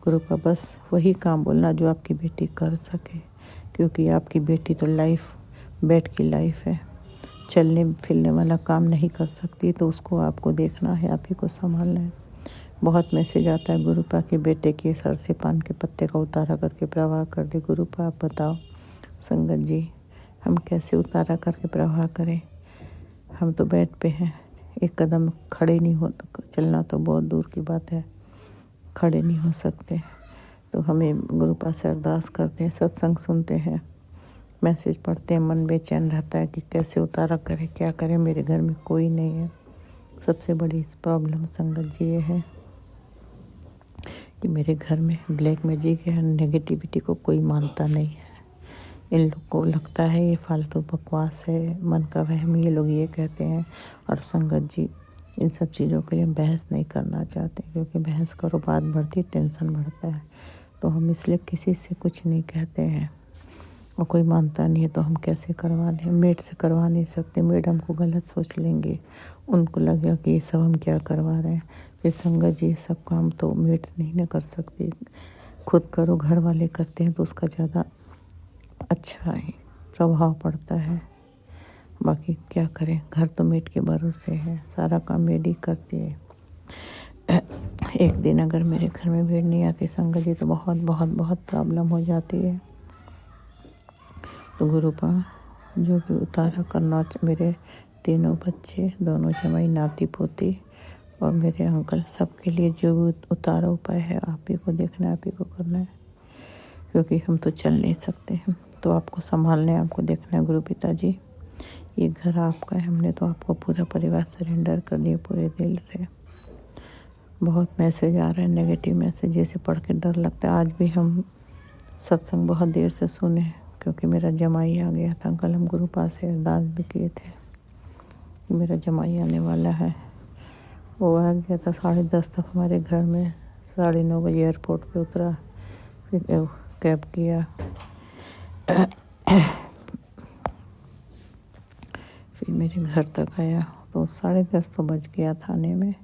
गुरुपा बस वही काम बोलना जो आपकी बेटी कर सके, क्योंकि आपकी बेटी तो लाइफ, बेड की लाइफ है, चलने फिरने वाला काम नहीं कर सकती, तो उसको आपको देखना है, आप ही को संभालना है। बहुत मैसेज आता है गुरुपा के बेटे के सर से पान के पत्ते का उतारा करके प्रवाह कर दे। गुरुपा आप बताओ संगत जी, हम कैसे उतारा करके प्रवाह करें? हम तो बेड पे हैं, एक कदम खड़े नहीं हो, चलना तो बहुत दूर की बात है, खड़े नहीं हो सकते। तो हमें गुरुपा से अरदास करते हैं, सत्संग सुनते हैं, मैसेज पढ़ते हैं, मन बेचैन रहता है कि कैसे उतारा करें, क्या करें। मेरे घर में कोई नहीं है। सबसे बड़ी इस प्रॉब्लम संगत जी ये है कि मेरे घर में ब्लैक मैजिक है, नेगेटिविटी को कोई मानता नहीं है। इन लोग को लगता है ये फालतू बकवास है, मन का वहम, ये लोग ये कहते हैं। और संगत जी इन सब चीज़ों के लिए बहस नहीं करना चाहते, क्योंकि बहस करो बात बढ़ती, टेंशन बढ़ता है। तो हम इसलिए किसी से कुछ नहीं कहते हैं, और कोई मानता नहीं है तो हम कैसे करवा लें? मेड से करवा नहीं सकते, मेड हमको गलत सोच लेंगे, उनको लगेगा कि ये सब हम क्या करवा रहे हैं। फिर संगत जी सब काम तो मेड नहीं ना कर सकती, खुद करो, घर वाले करते हैं तो उसका ज़्यादा अच्छा ही प्रभाव पड़ता है। बाकी क्या करें, घर तो मेड के भरोसे है, सारा काम मेड ही करती है। एक दिन अगर मेरे घर में भीड़ नहीं आती संगत जी तो बहुत बहुत बहुत प्रॉब्लम हो जाती है। तो गुरुपा जो भी उतारा करना, मेरे तीनों बच्चे, दोनों जमाई, नाती पोती और मेरे अंकल, सबके लिए जो भी उतारा उपाय है आप ही को देखना है, आप ही को करना है, क्योंकि हम तो चल नहीं सकते हैं। तो आपको संभालना है, आपको देखना है। गुरु पिताजी ये घर आपका है, हमने तो आपको पूरा परिवार सरेंडर कर दिया पूरे दिल से। बहुत मैसेज आ रहा है, नेगेटिव मैसेज, जैसे पढ़ के डर लगता है। आज भी हम सत्संग बहुत देर से सुने, क्योंकि मेरा जमाई आ गया था। कल हम गुरुपा से अरदास भी किए थे कि मेरा जमाई आने वाला है। वो आ गया था 10:30 तक हमारे घर में, 9:30 बजे एयरपोर्ट पे उतरा, फिर कैब किया, फिर मेरे घर तक आया तो 10:30 तो बज गया था आने में।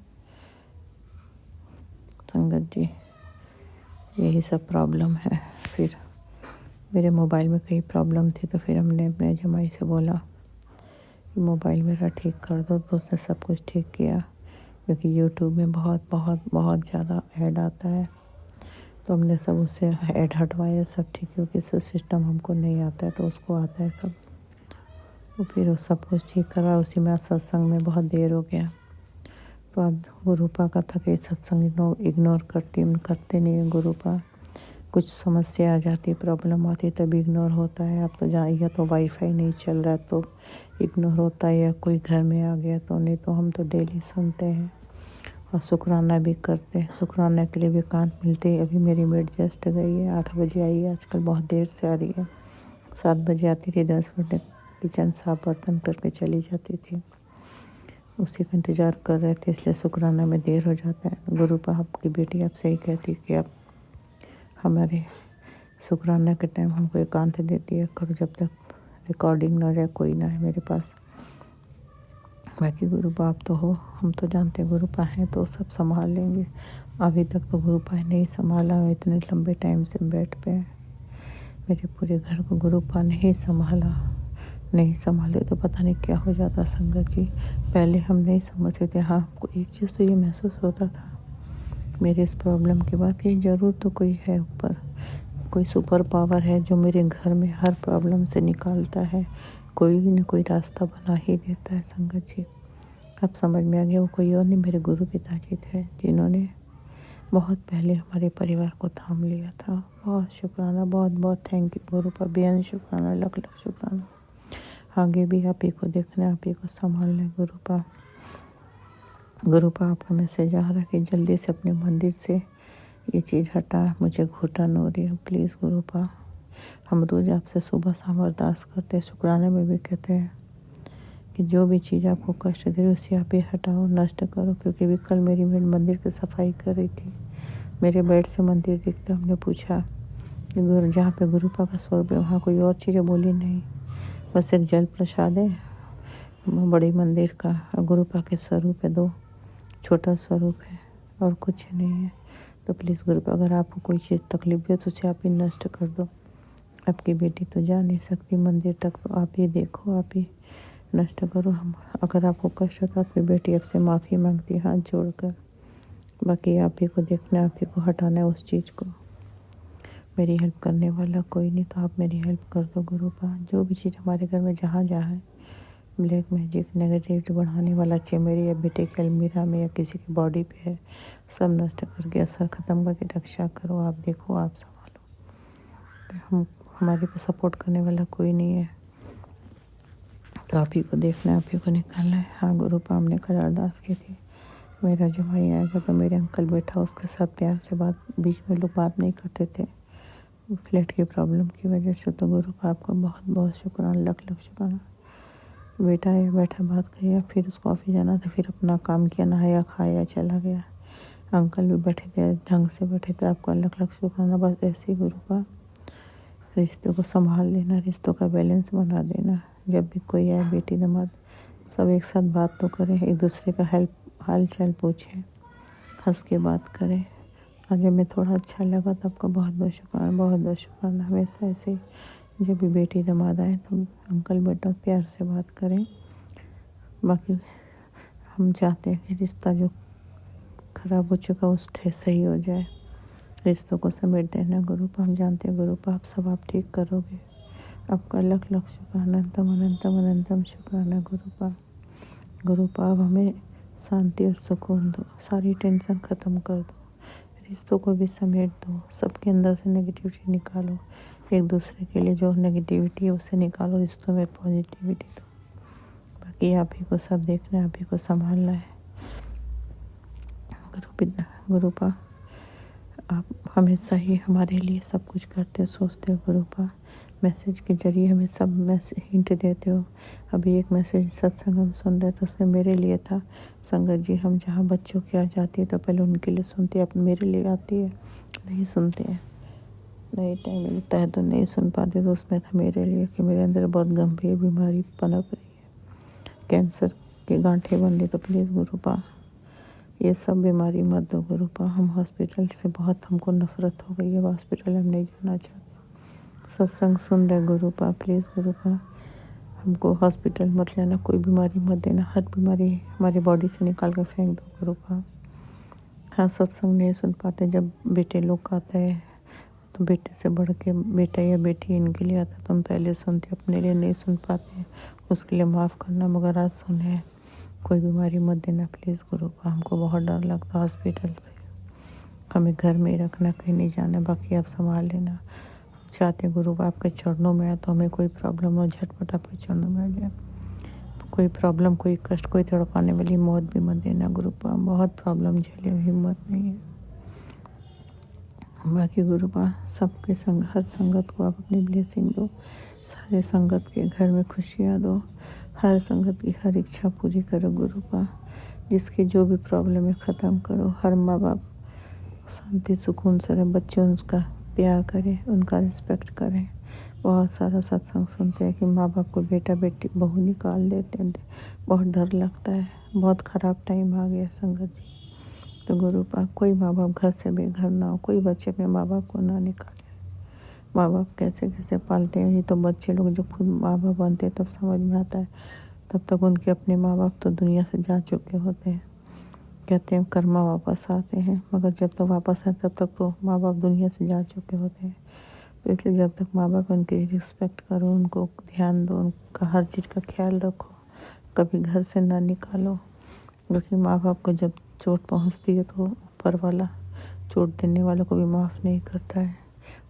संगत जी यही सब प्रॉब्लम है। फिर मेरे मोबाइल में कई प्रॉब्लम थी, तो फिर हमने अपने जमाई से बोला कि मोबाइल मेरा ठीक कर दो, तो उसने सब कुछ ठीक किया, क्योंकि यूट्यूब में बहुत बहुत बहुत ज़्यादा ऐड आता है। तो हमने सब उससे ऐड हटवाया, सब ठीक, क्योंकि सिस्टम हमको नहीं आता है तो उसको आता है सब। तो फिर वो सब कुछ ठीक करा, उसी में सत्संग में बहुत देर हो गया। तो अब गुरुपा का था कि सत्संग इग्नोर करते नहीं है गुरुपा, कुछ समस्या आ जाती, प्रॉब्लम आती तब इग्नोर होता है। आप तो या तो वाईफाई नहीं चल रहा तो इग्नोर होता है, या कोई घर में आ गया तो, नहीं तो हम तो डेली सुनते हैं और शुक्राना भी करते हैं। शुक्राना के लिए भी एकांत मिलते हैं। अभी मेरी मेड जस्ट गई है, 8 बजे आई है, आजकल बहुत देर से आ रही है। 7 बजे आती थी, 10 बजे किचन साफ बर्तन करके चली जाती थी। उसी का इंतज़ार कर रहे थे, इसलिए शुक्राना में देर हो जाता है। गुरु पाप की बेटी आपसे ही कहती कि आप हमारे शुक्राना के टाइम हमको एकांत दे दिया करो, जब तक रिकॉर्डिंग ना जाए, कोई ना है मेरे पास। बाकी गुरु बाप तो हो, हम तो जानते हैं गुरु पा हैं तो सब संभाल लेंगे। अभी तक तो गुरु पा नहीं संभाला, इतने लंबे टाइम से बेड पे है। मेरे पूरे घर को गुरु पा नहीं संभाला, नहीं संभाले तो पता नहीं क्या हो जाता संगत जी। पहले हम नहीं समझते थे। हाँ, हमको एक चीज़ तो ये महसूस होता था मेरे इस प्रॉब्लम के बाद कि ज़रूर तो कोई है ऊपर, कोई सुपर पावर है जो मेरे घर में हर प्रॉब्लम से निकालता है, कोई न कोई रास्ता बना ही देता है संगत जी। अब समझ में आ गया, वो कोई और नहीं, मेरे गुरु पिताजी थे जिन्होंने बहुत पहले हमारे परिवार को थाम लिया था। बहुत शुक्राना, बहुत बहुत थैंक यू गुरु पर, बेहद शुक्राना, लख लख शुक्राना। आगे भी आप ही को देखना, आप ही को संभालना गुरु पा। गुरु पा आपका मैसेज आ रहा है कि जल्दी से अपने मंदिर से ये चीज़ हटा, मुझे घुटन हो रही है, प्लीज़ गुरु पा। हम रोज़ आपसे सुबह शाम अरदास करते हैं, शुक्राने में भी कहते हैं कि जो भी चीज़ आपको कष्ट दे रही है उसे आप ही हटाओ, नष्ट करो। क्योंकि भी कल मेरी मंदिर की सफाई कर रही थी, मेरे बेड से मंदिर दिखता, हमने पूछा कि गुरु जहाँ पे गुरु पा का स्वरूप है वहाँ कोई और चीज़ें, बोली नहीं, बस एक जल प्रसाद है बड़ी मंदिर का, और गुरु पा के स्वरूप है, 2 छोटा स्वरूप है और कुछ नहीं है। तो प्लीज़ गुरु पा, अगर आपको कोई चीज़ तकलीफ दे तो उसे आप ही नष्ट कर दो। आपकी बेटी तो जा नहीं सकती मंदिर तक, तो आप ही देखो, आप ही नष्ट करो। हम अगर आपको कष्ट होता आपकी बेटी आपसे माफ़ी मांगती है हाथ जोड़कर। बाकी आप ही को देखना, आप ही को हटाना है उस चीज़ को। मेरी हेल्प करने वाला कोई नहीं, तो आप मेरी हेल्प कर दो गुरु पा। जो भी चीज़ हमारे घर में जहाँ जहाँ है ब्लैक मैजिक, नेगेटिविटी बढ़ाने वाला चीज़ मेरे या बेटे के अलमीरा में या किसी की बॉडी पे है, सब नष्ट करके असर ख़त्म करके रक्षा करो। आप देखो, आप संभालो। हम हमारे पे सपोर्ट करने वाला कोई नहीं है, तो आप ही को देखना है, आप ही को निकालना है। हाँ गुरु पा, हमने कल अरदास की थी, मेरा जमाई आएगा तो मेरे अंकल बैठा, उसके साथ प्यार से बात, बीच में लोग बात नहीं करते थे फ्लैट की प्रॉब्लम की वजह से। तो गुरु पा आपका बहुत बहुत शुक्राना, लख लख शुक्राना। बेटा आया, बैठा, बात किया, फिर उसको ऑफिस जाना था, फिर अपना काम किया, नहाया खाया चला गया। अंकल भी बैठे थे, ढंग से बैठे थे। आपका लख लख शुक्राना। बस ऐसे ही गुरु पा रिश्तों को संभाल लेना, रिश्तों का बैलेंस बना देना। जब भी कोई आए, बेटी दामाद, सब एक साथ बात तो करें, एक दूसरे का हाल चाल पूछें, हंस के बात करें। आज हमें थोड़ा अच्छा लगा तो आपका बहुत बहुत शुक्राना, बहुत बहुत शुक्राना। हमेशा ऐसे ही जब भी बेटी दामाद आए तो अंकल बेटा प्यार से बात करें। बाकी हम चाहते हैं कि रिश्ता जो खराब हो चुका उससे सही हो जाए, रिश्तों को समेट देना गुरु पा। हम जानते हैं गुरु पा आप सब आप ठीक करोगे। आपका लख लख शुक्राना, अनंतम अनंतम अनंतम शुक्राना गुरु पा। गुरु पा अब हमें शांति और सुकून दो, सारी टेंशन ख़त्म कर दो, रिश्तों को भी समेट दो, सबके अंदर से नेगेटिविटी निकालो, एक दूसरे के लिए जो नेगेटिविटी है उसे निकालो, रिश्तों में पॉजिटिविटी दो। बाकी आप ही को सब देखना है, आप ही को संभालना है गुरु पा। आप हमेशा ही हमारे लिए सब कुछ करते हो, सोचते हो गुरु पा। मैसेज के जरिए हमें सब हिंट देते हो। अभी एक मैसेज सत्संग हम सुन रहे थे, उसमें मेरे लिए था, संगत जी हम जहाँ बच्चों की आ जाती है तो पहले उनके लिए सुनते हैं, अपने मेरे लिए आती है नहीं सुनते हैं, नहीं टाइम मिलता है तो नहीं सुन पाते। तो उसमें था मेरे लिए कि मेरे अंदर बहुत गंभीर बीमारी पनप रही है, कैंसर के गांठें बन रही, तो प्लीज़ गुरु पा ये सब बीमारी मत दो गुरु पा। हम हॉस्पिटल से बहुत, हमको नफरत हो गई है, हॉस्पिटल हम नहीं जाना चाहते। सत्संग सुन रहे गुरु पा, प्लीज़ गुरु पा हमको हॉस्पिटल मत लेना, कोई बीमारी मत देना, हर बीमारी हमारी बॉडी से निकाल कर फेंक दो गुरु पा। हाँ, सत्संग नहीं सुन पाते, जब बेटे लोग आते हैं तो बेटे से बढ़ के बेटा या बेटी इनके लिए आता तो हम पहले सुनते, अपने लिए नहीं सुन पाते, उसके लिए माफ़ करना। मगर आज सुने, कोई बीमारी मत देना प्लीज़ गुरु पा। हमको बहुत डर लगता हॉस्पिटल से, हमें घर में ही रखना, कहीं नहीं जाना, बाकी आप संभाल लेना। हम चाहते हैं गुरु आपके चरणों में आए तो हमें कोई प्रॉब्लम हो, झटपट आपके चरणों में आ जाए। कोई प्रॉब्लम, कोई कष्ट, कोई तड़पाने वाली मौत भी मत देना गुरु पा। बहुत प्रॉब्लम झेले, हिम्मत नहीं है। बाकी गुरु पा सबके संग, हर संगत को आप अपनी ब्लेसिंग दो। सारे संगत के घर में खुशियाँ दो। हर संगत की हर इच्छा पूरी करो गुरु पा। जिसकी जो भी प्रॉब्लम है ख़त्म करो। हर माँ बाप शांति सुकून से रहे, बच्चे उनका प्यार करें, उनका रिस्पेक्ट करें। बहुत सारा सत्संग सुनते हैं कि माँ बाप को बेटा बेटी बहू निकाल देते हैं, बहुत डर लगता है। बहुत ख़राब टाइम आ गया संगत जी। तो गुरु पाक कोई माँ बाप घर से बेघर ना हो, कोई बच्चे अपने माँ बाप को ना निकाले। माँ बाप कैसे कैसे पालते हैं, ये तो बच्चे लोग जब खुद माँ बाप बनते हैं तब समझ में आता है। तब तक उनके अपने माँ बाप तो दुनिया से जा चुके होते हैं। कहते हैं कर्मा वापस आते हैं, मगर जब तक वापस आए तब तक तो माँ बाप दुनिया से जा चुके होते हैं। तो इसलिए जब तक माँ बाप उनकी रिस्पेक्ट करो, उनको ध्यान दो, उनका हर चीज़ का ख्याल रखो, कभी घर से ना निकालो। क्योंकि माँ बाप को जब चोट पहुँचती है तो ऊपर वाला चोट देने वालों को भी माफ़ नहीं करता है।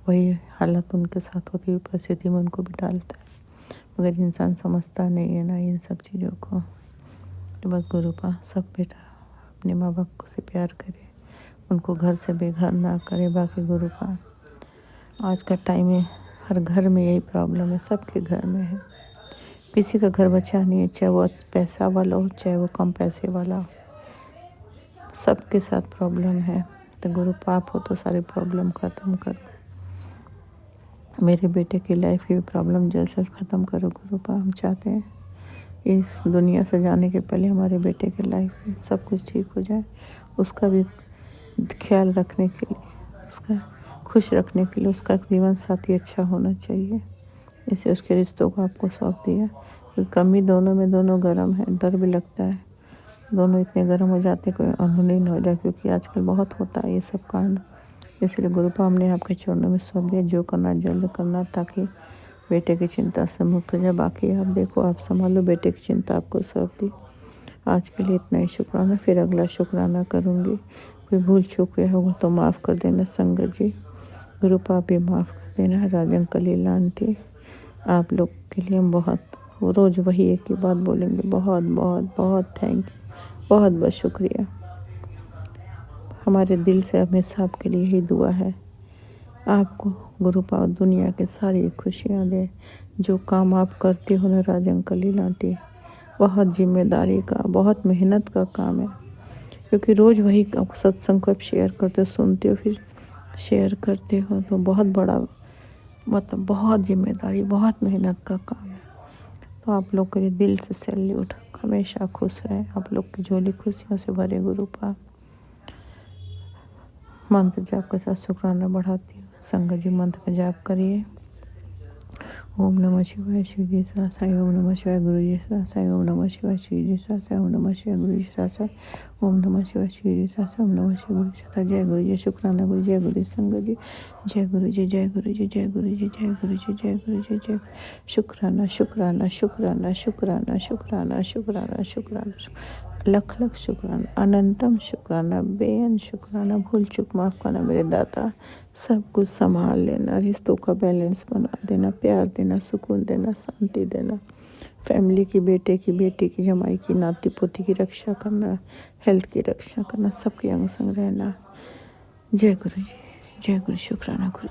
वही हालत उनके साथ होती है, परिस्थिति में उनको भी डालता है। मगर इंसान समझता नहीं है ना इन सब चीज़ों को। तो बस गुरु पा सब बेटा अपने माँ बाप को से प्यार करे, उनको घर से बेघर ना करे। बाकी गुरु पा आज का टाइम है, हर घर में यही प्रॉब्लम है, सबके घर में है। किसी का घर बचा नहीं है, चाहे वो पैसा वाला हो चाहे वो कम पैसे वाला हो, सबके साथ प्रॉब्लम है। तो गुरु पाप हो तो सारी प्रॉब्लम ख़त्म करो। मेरे बेटे की लाइफ की प्रॉब्लम जल्द से जल्द ख़त्म करो गुरु पा। हम चाहते हैं इस दुनिया से जाने के पहले हमारे बेटे के लाइफ में सब कुछ ठीक हो जाए। उसका भी ख्याल रखने के लिए, उसका खुश रखने के लिए उसका जीवन साथी अच्छा होना चाहिए। इसे उसके रिश्तों को आपको सौंप दिया। तो कमी दोनों गर्म है, डर भी लगता है दोनों इतने गर्म हो जाते कोई अनहोनी न हो जाए, क्योंकि आजकल बहुत होता है ये सब कांड। इसलिए गुरुपा हमने आपके चरणों में सौंप दिया, जो करना जल्द करना, ताकि बेटे की चिंता से मुक्त हो जाए। बाकी आप देखो, आप संभालो, बेटे की चिंता आपको सौंप दी। आज के लिए इतना ही शुक्राना, फिर अगला शुक्राना करूँगी। कोई भूल चूक हुआ होगा तो माफ़ कर देना संगत जी। गुरुपा भी माफ़ कर देना। राजन कलील आंटी, आप लोग के लिए हम बहुत रोज़ वही एक ही बात बोलेंगे, बहुत बहुत बहुत थैंक यू, बहुत बहुत शुक्रिया। हमारे दिल से हमेशा आपके लिए ही दुआ है। आपको गुरुपा दुनिया के सारी खुशियाँ दे। जो काम आप करते हो ना राजन कलील आंटी, बहुत जिम्मेदारी का, बहुत मेहनत का काम है। क्योंकि रोज़ वही सत्संग को आप शेयर करते हो, सुनते हो, फिर शेयर करते हो, तो बहुत बड़ा मतलब बहुत जिम्मेदारी, बहुत मेहनत का काम है। तो आप लोग के लिए दिल से सैल्यूट। हमेशा खुश रहें, आप लोग की झोली खुशियों से भरे गुरुपा। मंत्र जाप के साथ शुक्राना बढ़ाती हूँ। संगत जी मंत्र का जाप करिए। ओम नमः शिवाय शिव जी सासाय, ओम नमः शिवाय गुरु जी सासाय, ओम नमः शिवाय शिव जी सासाय, ओम नमः शिवाय गुरु जी सासाय, ओम नमः शिवाय शिव जी सासाय, ओम नमः शिवाय गुरु जी सासाय। जय गुरु जी, शुक्राना गुरु, जय गुरु जी संगत जी, जय गुरु जी, जय गुरु जी, जय गुरु जी, जय गुरु जी, जय गुरु जी, जय। शुक्राना शुक्राना शुक्राना शुक्राना शुक्राना शुक्राना शुक्राना, लख लख शुक्राना, अनंतम शुक्राना, बेअंत शुक्राना। भूल चूक माफ़ करना मेरे दाता। सब कुछ संभाल लेना, रिश्तों का बैलेंस बना देना, प्यार देना, सुकून देना, शांति देना, फैमिली की, बेटे की, बेटी की, जमाई की, नाती पोती की रक्षा करना, हेल्थ की रक्षा करना, सबके अंग संग रहना। जय गुरु जी, जय गुरु, शुक्राना गुरु।